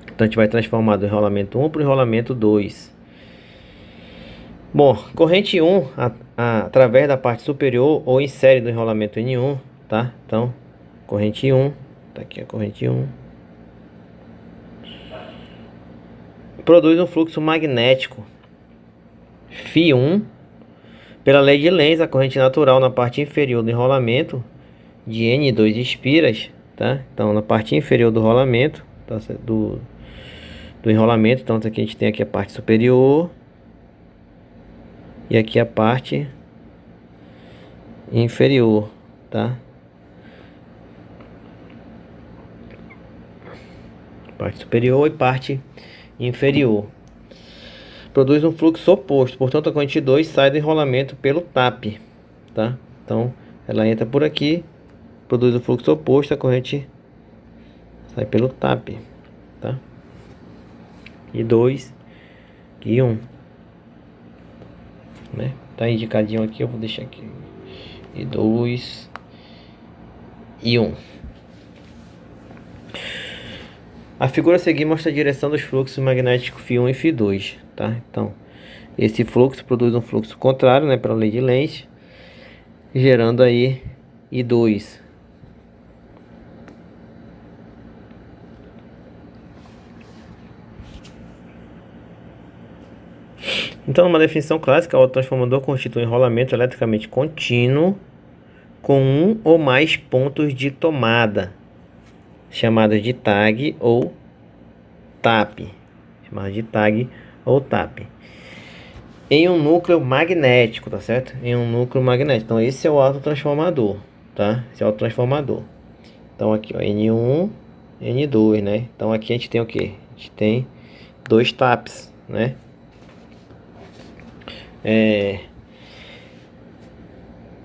Então a gente vai transformar do enrolamento 1 para o enrolamento 2. Bom, corrente 1 através da parte superior ou em série do enrolamento N1, tá? Então, corrente 1, tá aqui a corrente 1. Produz um fluxo magnético Φ1 pela lei de Lenz, a corrente natural na parte inferior do enrolamento de N2 espiras, tá? Então, na parte inferior do rolamento, tá? do enrolamento, então aqui a gente tem aqui a parte superior e aqui a parte inferior, tá? Parte superior e parte inferior. Produz um fluxo oposto, portanto a corrente 2 sai do enrolamento pelo TAP, tá? Então ela entra por aqui, produz o fluxo oposto, a corrente sai pelo TAP, tá? E 2 e 1, né? Tá indicadinho aqui, eu vou deixar aqui. E 2 e 1. A figura a seguir mostra a direção dos fluxos magnéticos Φ1 e Φ2, tá? Então, esse fluxo produz um fluxo contrário, né, pela lei de Lenz, gerando aí I2. Então, numa definição clássica, o autotransformador constitui um enrolamento eletricamente contínuo com um ou mais pontos de tomada, chamados de tag ou tap, em um núcleo magnético, tá certo? Em um núcleo magnético. Então esse é o autotransformador, tá? Esse é o autotransformador. Então aqui, ó, N1, N2, né? Então aqui a gente tem o que? A gente tem dois taps, né?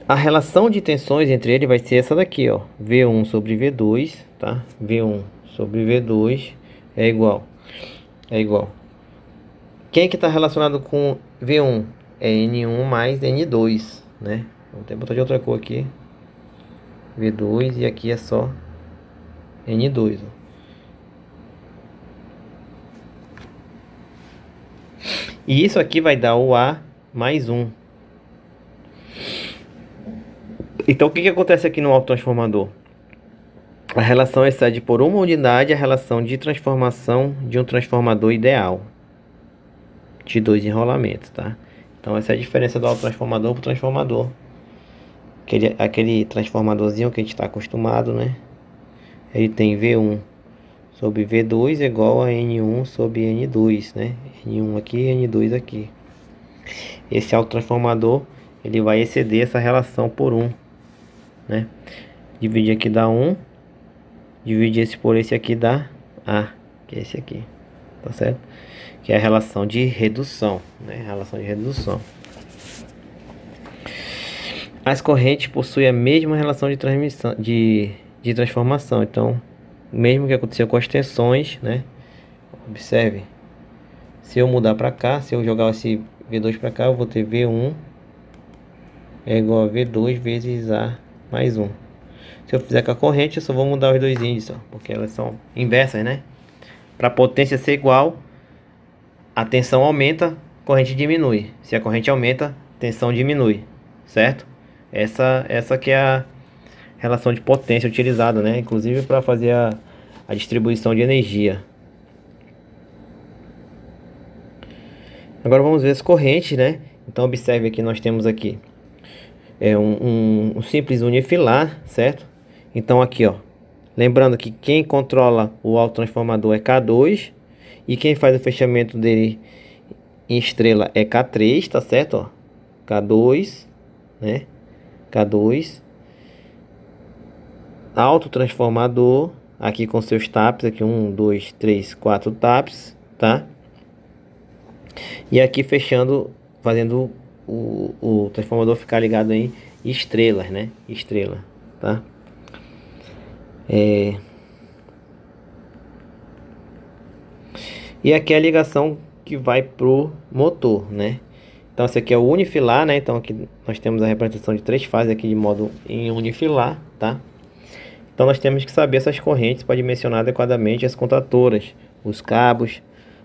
A relação de tensões entre eles vai ser essa daqui, ó, V1 sobre V2, tá? V1 sobre V2 é igual. Quem que está relacionado com V1? É N1 mais N2, né? Vou até botar de outra cor aqui. V2 e aqui é só N2, ó. E isso aqui vai dar o A mais 1. Então o que acontece aqui no autotransformador? A relação excede por uma unidade a relação de transformação de um transformador ideal de 2 enrolamentos, tá? Então essa é a diferença do autotransformador para o transformador. Aquele transformadorzinho que a gente está acostumado, né? Ele tem V1 sobre V2 é igual a N1 sobre N2, né? N1 aqui, N2 aqui. Esse autotransformador, ele vai exceder essa relação por 1, né? Dividir aqui dá 1. Dividir esse por esse aqui dá A, que é esse aqui, tá certo? Que é a relação de redução, né? Relação de redução. As correntes possuem a mesma relação de transmissão, de transformação. Então, mesmo que aconteceu com as tensões, né? Observe. Se eu mudar para cá, se eu jogar esse V2 para cá, eu vou ter V1 é igual a V2 vezes A mais 1. Se eu fizer com a corrente, eu só vou mudar os dois índices, ó, porque elas são inversas, né? Para a potência ser igual, a tensão aumenta, a corrente diminui. Se a corrente aumenta, a tensão diminui, certo? Essa que é a relação de potência utilizada, né? Inclusive para fazer a distribuição de energia. Agora vamos ver as correntes, né? Então observe aqui, nós temos aqui um simples unifilar, certo? Então aqui, ó, lembrando que quem controla o autotransformador é K2 e quem faz o fechamento dele em estrela é K3, tá certo? Ó, K2, né? K2, autotransformador, aqui com seus taps, aqui 1, 2, 3, 4 taps, tá? E aqui fechando, fazendo o transformador ficar ligado em estrelas, né? Estrela, tá? E aqui é a ligação que vai pro motor, né? Então esse aqui é o unifilar, né? Então aqui nós temos a representação de 3 fases aqui de modo em unifilar, tá? Então nós temos que saber essas correntes para dimensionar adequadamente as contatoras, os cabos,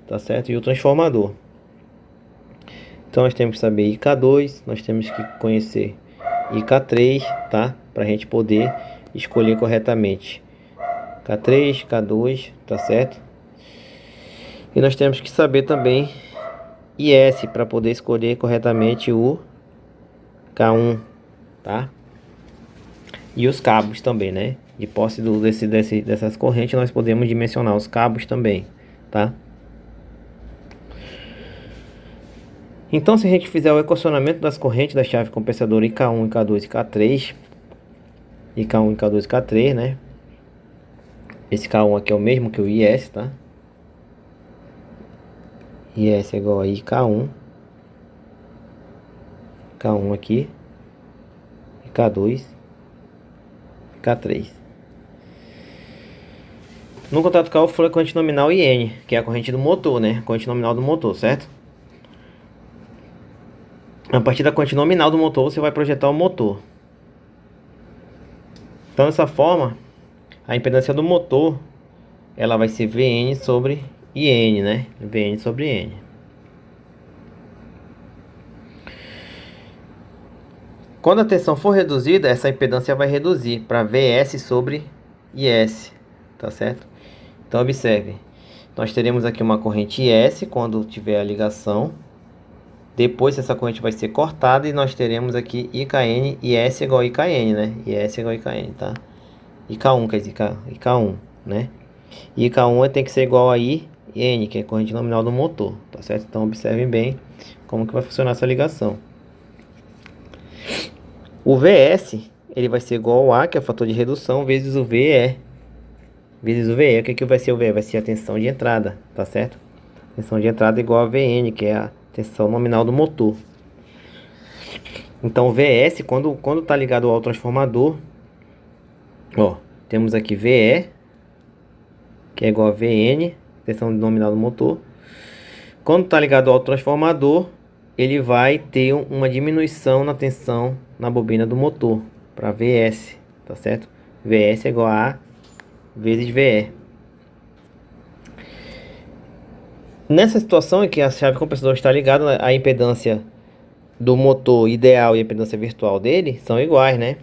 tá certo? E o transformador. Então nós temos que saber IK2, nós temos que conhecer IK3, tá? Para a gente poder escolher corretamente K3, K2, tá certo? E nós temos que saber também IS para poder escolher corretamente o K1, tá? E os cabos também, né? De posse dessas correntes nós podemos dimensionar os cabos também, tá? Então se a gente fizer o equacionamento das correntes da chave compensadora IK1, IK2 e K3, IK1, IK2 e K3, né? Esse K1 aqui é o mesmo que o IS, tá? IS é igual a IK1, K1 aqui, K2, K3. No contato K foi a corrente nominal IN, que é a corrente do motor, né? A corrente nominal do motor, certo? A partir da corrente nominal do motor, você vai projetar o motor. Então, dessa forma, a impedância do motor, ela vai ser Vn sobre IN, né? Vn sobre N. Quando a tensão for reduzida, essa impedância vai reduzir para Vs sobre IS, tá certo? Então, observe. Nós teremos aqui uma corrente IS quando tiver a ligação. Depois essa corrente vai ser cortada e nós teremos aqui IKN e S igual a IKN, né? E S igual a IKN, tá? IK1, quer dizer, IK1, né? E IK1 tem que ser igual a IN, que é a corrente nominal do motor, tá certo? Então observem bem como que vai funcionar essa ligação. O VS, ele vai ser igual ao A, que é o fator de redução, vezes o VE. Vezes o VE, o que vai ser o VE? Vai ser a tensão de entrada, tá certo? Tensão de entrada igual a VN, que é a tensão nominal do motor. Então o VS, quando tá ligado ao transformador, ó, temos aqui VE, que é igual a VN, tensão nominal do motor. Quando tá ligado ao transformador, ele vai ter uma diminuição na tensão na bobina do motor, para VS, tá certo? VS é igual a vezes VE. Nessa situação em que a chave compensadora está ligada, a impedância do motor ideal e a impedância virtual dele são iguais, né?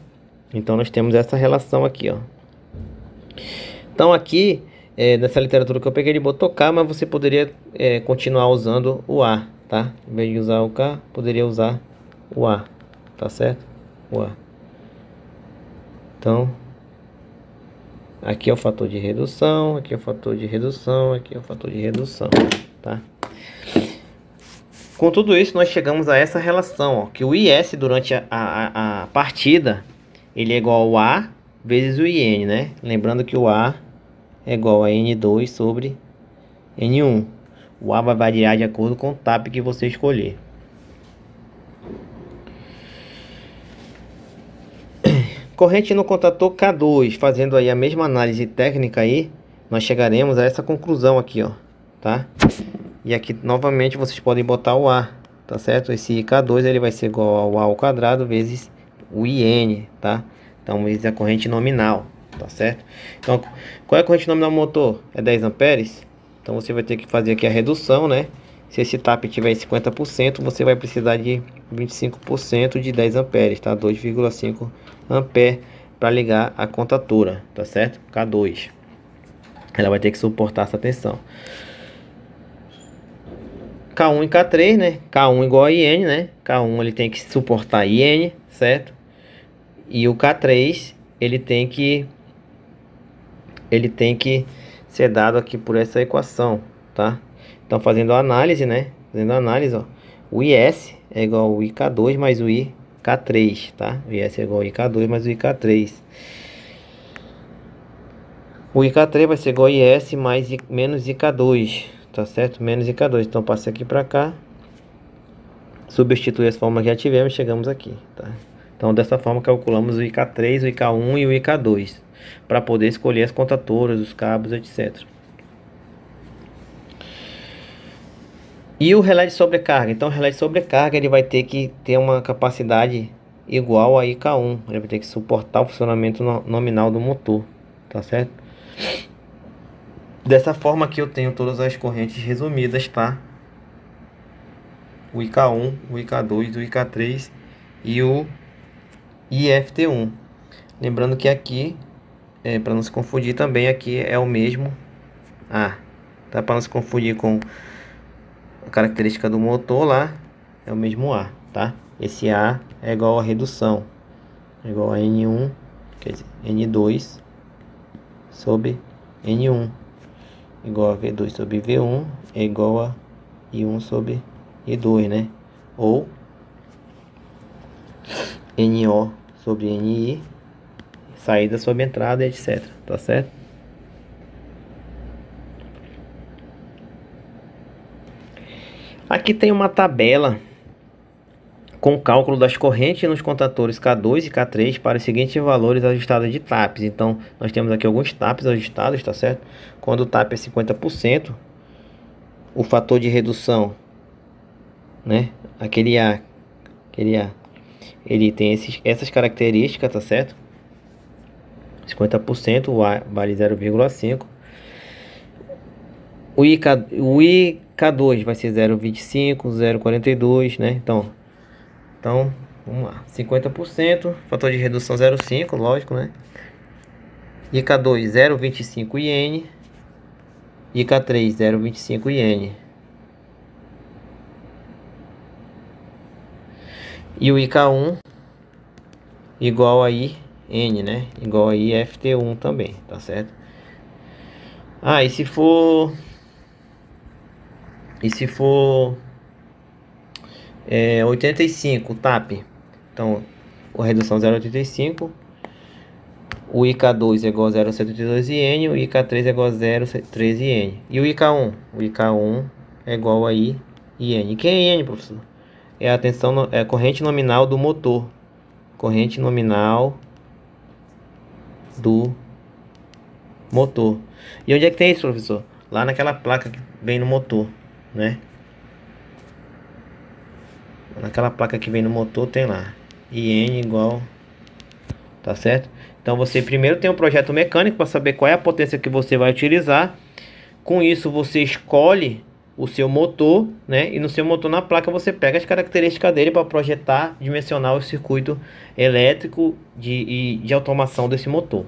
Então nós temos essa relação aqui, ó. Então aqui, nessa literatura que eu peguei, ele botou K, mas você poderia continuar usando o A, tá? Em vez de usar o K, poderia usar o A, tá certo? O A. Então, Aqui é o fator de redução, aqui é o fator de redução, aqui é o fator de redução, tá? Com tudo isso, nós chegamos a essa relação, ó, que o IS durante a partida, ele é igual ao A vezes o IN, né? Lembrando que o A é igual a N2 sobre N1. O A vai variar de acordo com o TAP que você escolher. Corrente no contator K2, fazendo aí a mesma análise técnica aí, nós chegaremos a essa conclusão aqui, ó, tá? E aqui novamente vocês podem botar o A, tá certo? Esse K2 ele vai ser igual ao A ao quadrado vezes o IN, tá? Então vezes a corrente nominal, tá certo? Então qual é a corrente nominal do motor? É 10 amperes? Então você vai ter que fazer aqui a redução, né? Se esse TAP tiver 50%, você vai precisar de 25% de 10 amperes, tá? 2,5 ampere para ligar a contatora, tá certo? K2. Ela vai ter que suportar essa tensão. K1 e K3, né? K1 igual a IN, né? K1 ele tem que suportar IN, certo? E o K3 ele tem que ser dado aqui por essa equação, tá? Então fazendo a análise, né? Fazendo a análise, ó, o IS é igual ao IK2 mais o IK3, tá? O IS é igual ao IK2 mais o IK3. O IK3 vai ser igual ao IS mais menos IK2, tá certo? Menos IK2. Então passa aqui para cá. Substitui as formas que já tivemos, chegamos aqui, tá? Então dessa forma calculamos o IK3, o IK1 e o IK2 para poder escolher as contatoras, os cabos, etc. E o relé de sobrecarga? Então o relé de sobrecarga ele vai ter que ter uma capacidade igual a IK1. Ele vai ter que suportar o funcionamento nominal do motor, tá certo? Dessa forma aqui eu tenho todas as correntes resumidas, tá? O IK1, o IK2, o IK3 e o IFT1. Lembrando que aqui, para não se confundir também, aqui é o mesmo A, tá? Para não se confundir com a característica do motor lá, é o mesmo A, tá? Esse A é igual a redução, é igual a N1, quer dizer, N2 sobre N1, igual a V2 sobre V1, é igual a I1 sobre I2, né? Ou NO sobre NI, saída sobre entrada, etc. Tá certo? Aqui tem uma tabela com o cálculo das correntes nos contadores K2 e K3 para os seguintes valores ajustados de TAPs. Então, nós temos aqui alguns TAPs ajustados, tá certo? Quando o TAP é 50%, o fator de redução, né? Aquele A, ele tem essas características, tá certo? 50%, o A vale 0,5. O IK2 vai ser 0,25, 0,42, né? Então, vamos lá. 50%, fator de redução 0,5, lógico, né? IK2 0,25 IN, IK3 0,25 IN. E o IK1 igual a IN, né? Igual a IFT1 também, tá certo? Ah, e se for 85 TAP, então a redução 0,85, o IK2 é igual a 0,72 IN, o IK3 é igual a 0,13 IN. E o IK1? O IK1 é igual a IN. Quem é IN, professor? É a tensão, é a corrente nominal do motor. Corrente nominal do motor. E onde é que tem isso, professor? Lá naquela placa que vem no motor, né? Naquela placa que vem no motor tem lá IN igual, tá certo? Então você primeiro tem um projeto mecânico para saber qual é a potência que você vai utilizar. Com isso você escolhe o seu motor, né? E no seu motor na placa você pega as características dele para projetar, dimensionar o circuito elétrico de automação desse motor.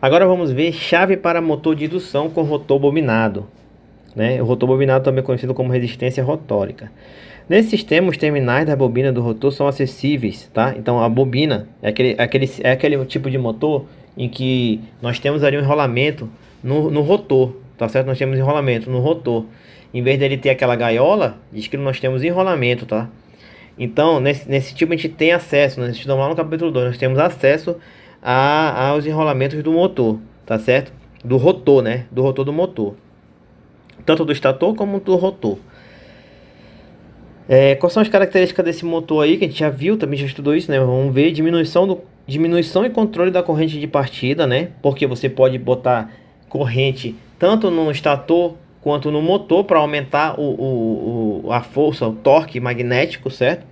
Agora vamos ver chave para motor de indução com rotor bobinado. né? O rotor bobinado também é conhecido como resistência rotórica. Nesse sistema, os terminais da bobina do rotor são acessíveis, tá? Então a bobina é aquele tipo de motor em que nós temos ali um enrolamento no rotor, tá certo? Nós temos enrolamento no rotor. Em vez dele ter aquela gaiola, diz que nós temos enrolamento, tá? Então, nesse tipo a gente tem acesso, nós estudamos lá no capítulo 2, nós temos acesso aos enrolamentos do motor, tá certo? Do rotor, né? Do rotor do motor. Tanto do estator como do rotor. Quais são as características desse motor aí, que a gente já viu, também já estudou isso, né? Vamos ver diminuição e controle da corrente de partida, né? Porque você pode botar corrente tanto no estator quanto no motor para aumentar a força, o torque magnético, certo?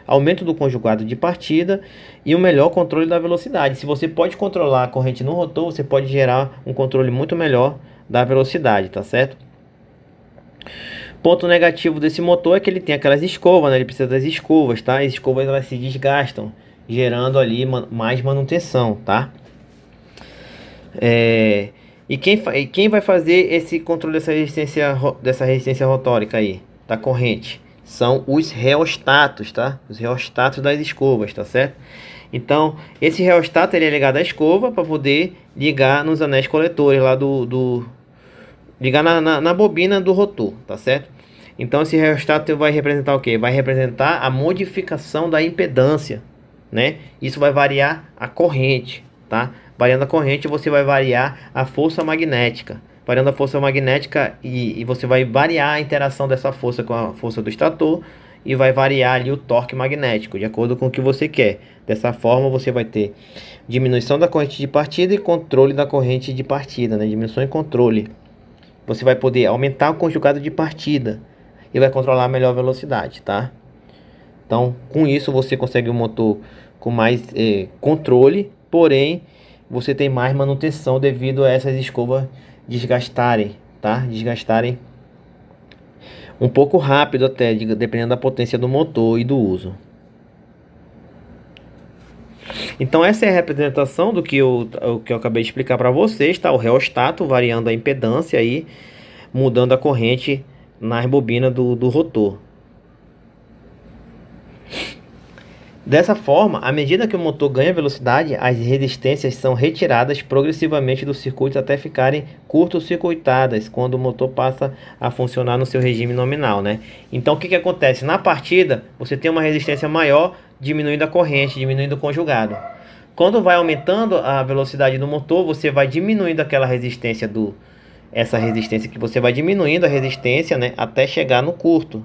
Aumento do conjugado de partida e o melhor controle da velocidade. Se você pode controlar a corrente no rotor, você pode gerar um controle muito melhor da velocidade, tá certo? Ponto negativo desse motor é que ele tem aquelas escovas, né? Ele precisa das escovas, tá? As escovas elas se desgastam, gerando ali mais manutenção, tá? E quem vai fazer esse controle dessa resistência rotórica aí, da corrente? São os reostatos, tá? Os reostatos das escovas, tá certo? Então, esse reostato ele é ligado à escova para poder ligar nos anéis coletores lá ligar na bobina do rotor, tá certo? Então esse reostato vai representar o que? Vai representar a modificação da impedância, né? Isso vai variar a corrente, tá? Variando a corrente você vai variar a força magnética. Variando a força magnética e você vai variar a interação dessa força com a força do estator e vai variar ali o torque magnético, de acordo com o que você quer. Dessa forma você vai ter diminuição da corrente de partida e controle da corrente de partida, né? Diminuição e controle. Você vai poder aumentar o conjugado de partida e vai controlar a melhor velocidade, tá? Então, com isso você consegue um motor com mais controle, porém você tem mais manutenção devido a essas escovas desgastarem, tá? Desgastarem um pouco rápido até, dependendo da potência do motor e do uso. Então essa é a representação do que eu acabei de explicar para vocês, tá? O reostato variando a impedância aí, mudando a corrente nas bobinas do rotor. Dessa forma, à medida que o motor ganha velocidade, as resistências são retiradas progressivamente do circuito até ficarem curto-circuitadas quando o motor passa a funcionar no seu regime nominal, né? Então o que acontece? Na partida, você tem uma resistência maior, diminuindo a corrente, diminuindo o conjugado. Quando vai aumentando a velocidade do motor, você vai diminuindo aquela resistência essa resistência que você vai diminuindo a resistência, né, até chegar no curto,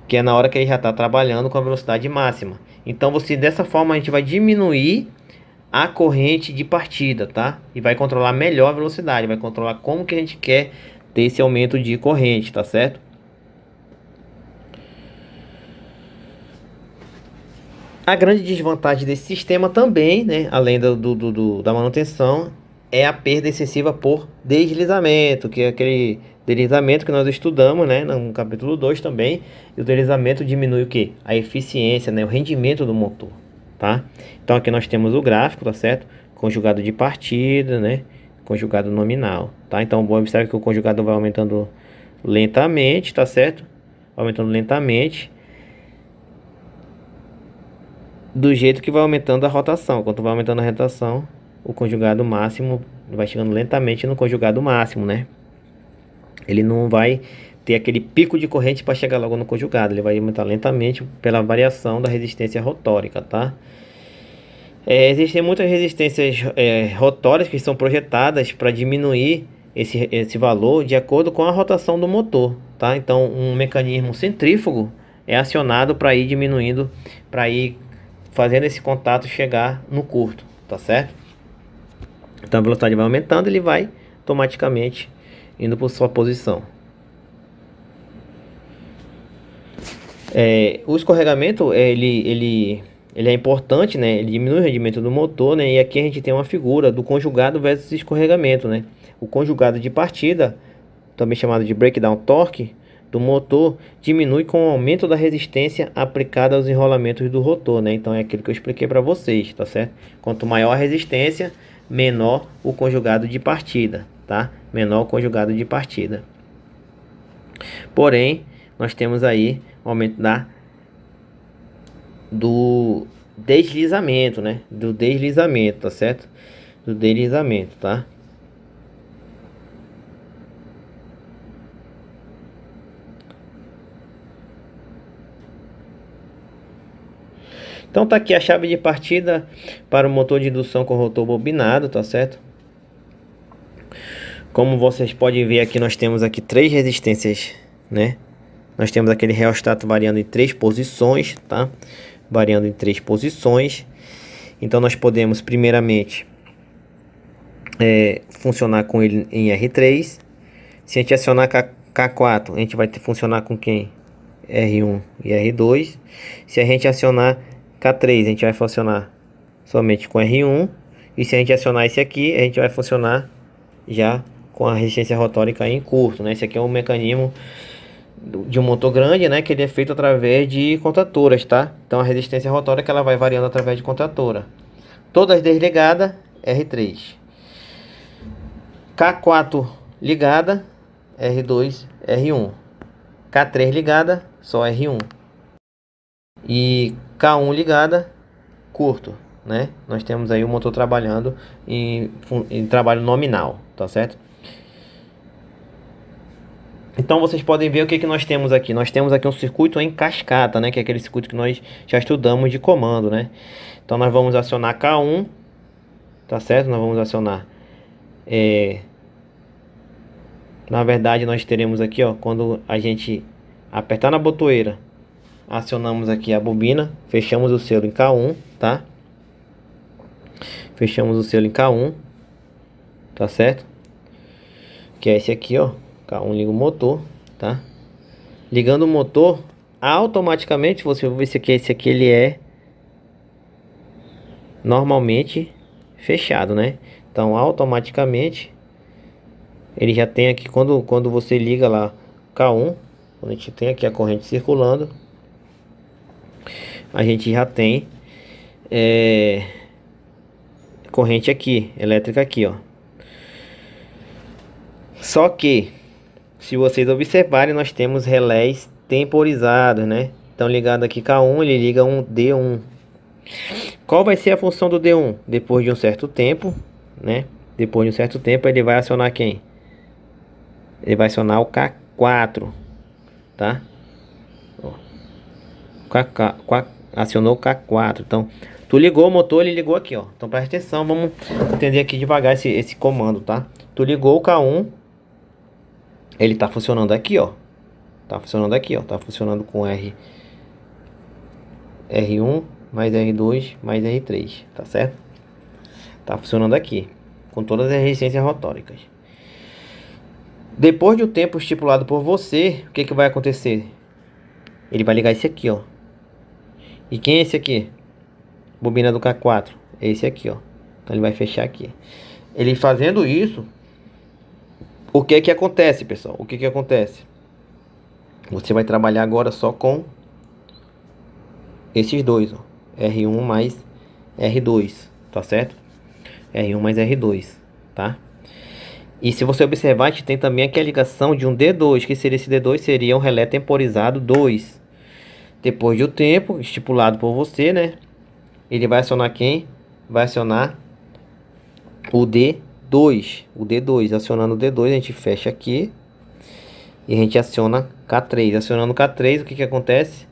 que é na hora que ele já está trabalhando com a velocidade máxima. Então dessa forma a gente vai diminuir a corrente de partida, tá? E vai controlar melhor a velocidade, vai controlar como que a gente quer ter esse aumento de corrente, tá certo? A grande desvantagem desse sistema também, né, além da manutenção, é a perda excessiva por deslizamento, que é aquele deslizamento que nós estudamos, né, no capítulo 2 também. E o deslizamento diminui o que? A eficiência, né, o rendimento do motor, tá? Então aqui nós temos o gráfico, tá certo? Conjugado de partida, né, conjugado nominal, tá? Então vamos observar que o conjugado vai aumentando lentamente, tá certo? Aumentando lentamente, do jeito que vai aumentando a rotação. Quando vai aumentando a rotação, o conjugado máximo vai chegando lentamente no conjugado máximo, né? Ele não vai ter aquele pico de corrente para chegar logo no conjugado. Ele vai aumentar lentamente pela variação da resistência rotórica, tá? Existem muitas resistências rotóricas que são projetadas para diminuir esse valor de acordo com a rotação do motor, tá? Então um mecanismo centrífugo é acionado para ir diminuindo, para ir fazendo esse contato chegar no curto, tá certo? Então a velocidade vai aumentando, ele vai automaticamente indo para sua posição. O escorregamento ele é importante, né? Ele diminui o rendimento do motor, né? E aqui a gente tem uma figura do conjugado versus escorregamento, né? O conjugado de partida, também chamado de breakdown torque do motor, diminui com o aumento da resistência aplicada aos enrolamentos do rotor, né? Então é aquilo que eu expliquei para vocês, tá certo? Quanto maior a resistência, menor o conjugado de partida, tá? menor conjugado de partida. Porém, nós temos aí o aumento do deslizamento, né? Do deslizamento, tá certo? Do deslizamento, tá? Então tá aqui a chave de partida para o motor de indução com rotor bobinado, tá certo? Como vocês podem ver aqui, nós temos aqui 3 resistências, né? Nós temos aquele reostato variando em 3 posições, tá? Variando em 3 posições. Então nós podemos primeiramente funcionar com ele em R3. Se a gente acionar K4, a gente vai funcionar com quem? R1 e R2. Se a gente acionar K3, a gente vai funcionar somente com R1. E se a gente acionar esse aqui, a gente vai funcionar já com a resistência rotórica em curto, né? Esse aqui é um mecanismo de um motor grande, né? Que ele é feito através de contatoras, tá? Então a resistência rotórica ela vai variando através de contatora. Todas desligadas, R3. K4 ligada, R2, R1. K3 ligada, só R1. E K1 ligada, curto, né? Nós temos aí o motor trabalhando em trabalho nominal, tá certo? Então vocês podem ver o que nós temos aqui. Nós temos aqui um circuito em cascata, né? Que é aquele circuito que nós já estudamos de comando, né? Então nós vamos acionar K1, tá certo? Nós vamos acionar... Na verdade nós teremos aqui, ó, quando a gente apertar na botoeira, acionamos aqui a bobina, fechamos o selo em K1, tá? Fechamos o selo em K1, tá certo? Que é esse aqui, ó. K1 liga o motor, tá? Ligando o motor, automaticamente você vai ver esse aqui ele é normalmente fechado, né? Então automaticamente ele já tem aqui, quando você liga lá K1, quando a gente tem aqui a corrente circulando, a gente já tem corrente aqui, elétrica aqui, ó. Só que, se vocês observarem, nós temos relés temporizados, né? Então ligado aqui K1, ele liga um D1. Qual vai ser a função do D1? Depois de um certo tempo, né? Depois de um certo tempo ele vai acionar quem? Ele vai acionar o K4, tá? Ó. Acionou o K4. Então, tu ligou o motor, ele ligou aqui, ó. Então presta atenção, vamos entender aqui devagar esse comando, tá? Tu ligou o K1, ele tá funcionando aqui, ó. Tá funcionando aqui, ó. Tá funcionando com R1 mais R2 mais R3, tá certo? Tá funcionando aqui, com todas as resistências rotóricas. Depois do tempo estipulado por você, o que que vai acontecer? Ele vai ligar esse aqui, ó. E quem é esse aqui? Bobina do K4. Esse aqui, ó. Então ele vai fechar aqui. Ele fazendo isso, o que que acontece, pessoal? O que que acontece? Você vai trabalhar agora só com esses dois, ó. R1 mais R2, tá certo? R1 mais R2, tá? E se você observar, a gente tem também aqui a ligação de um D2. Que seria esse D2? Seria um relé temporizado 2. Depois do tempo estipulado por você, né? Ele vai acionar quem? Vai acionar o D2. O D2. Acionando o D2, a gente fecha aqui. E a gente aciona K3. Acionando K3, o que que acontece?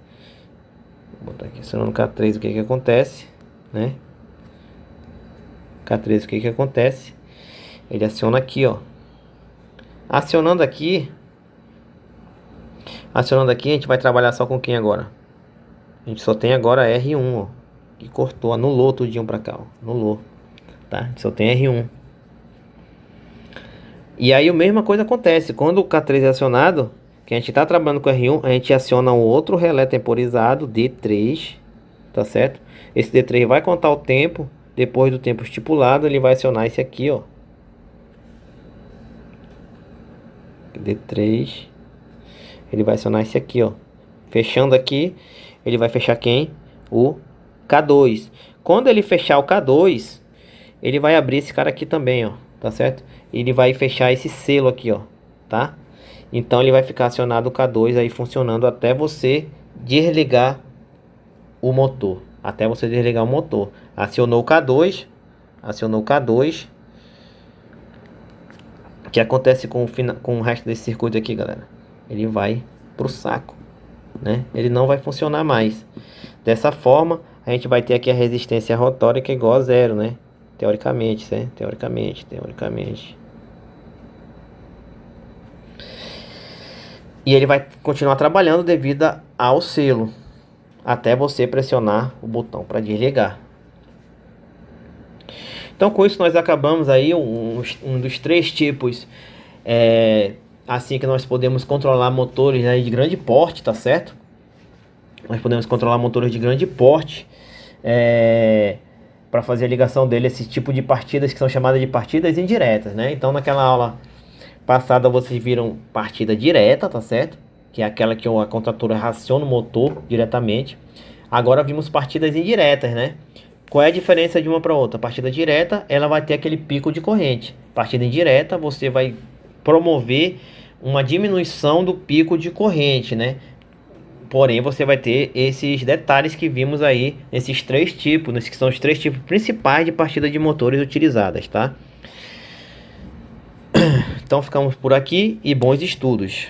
Vou botar aqui. Acionando K3, o que que acontece? Né? K3, o que que acontece? Ele aciona aqui, ó. Acionando aqui, a gente vai trabalhar só com quem agora? A gente só tem agora R1, ó. Que cortou, anulou tudinho pra cá, ó. Anulou, tá? A gente só tem R1. E aí a mesma coisa acontece. Quando o K3 é acionado, que a gente tá trabalhando com R1, a gente aciona um outro relé temporizado, D3, tá certo? Esse D3 vai contar o tempo. Depois do tempo estipulado, ele vai acionar esse aqui, ó. D3. Ele vai acionar esse aqui, ó. Fechando aqui, ele vai fechar quem? O K2. Quando ele fechar o K2, ele vai abrir esse cara aqui também, ó. tá certo? Ele vai fechar esse selo aqui, ó, tá? Então ele vai ficar acionado o K2 aí funcionando até você desligar o motor. Até você desligar o motor. Acionou o K2. Acionou o K2. O que acontece com o resto desse circuito aqui, galera? Ele vai pro saco, né? Ele não vai funcionar mais. Dessa forma, a gente vai ter aqui a resistência rotória que é igual a zero, né? Teoricamente, né? Teoricamente. E ele vai continuar trabalhando devido ao selo, até você pressionar o botão para desligar. Então com isso nós acabamos aí um dos 3 tipos assim que nós podemos controlar motores aí de grande porte, tá certo? Nós podemos controlar motores de grande porte para fazer a ligação dele, esse tipo de partidas que são chamadas de partidas indiretas, né? Então naquela aula passada vocês viram partida direta, tá certo? Que é aquela que a contratura raciona o motor diretamente. Agora vimos partidas indiretas, né? Qual é a diferença de uma para outra? A partida direta, ela vai ter aquele pico de corrente. Partida indireta, você vai promover uma diminuição do pico de corrente, né? Porém, você vai ter esses detalhes que vimos aí nesses 3 tipos, nesses que são os 3 tipos principais de partida de motores utilizadas, tá? Então ficamos por aqui e bons estudos.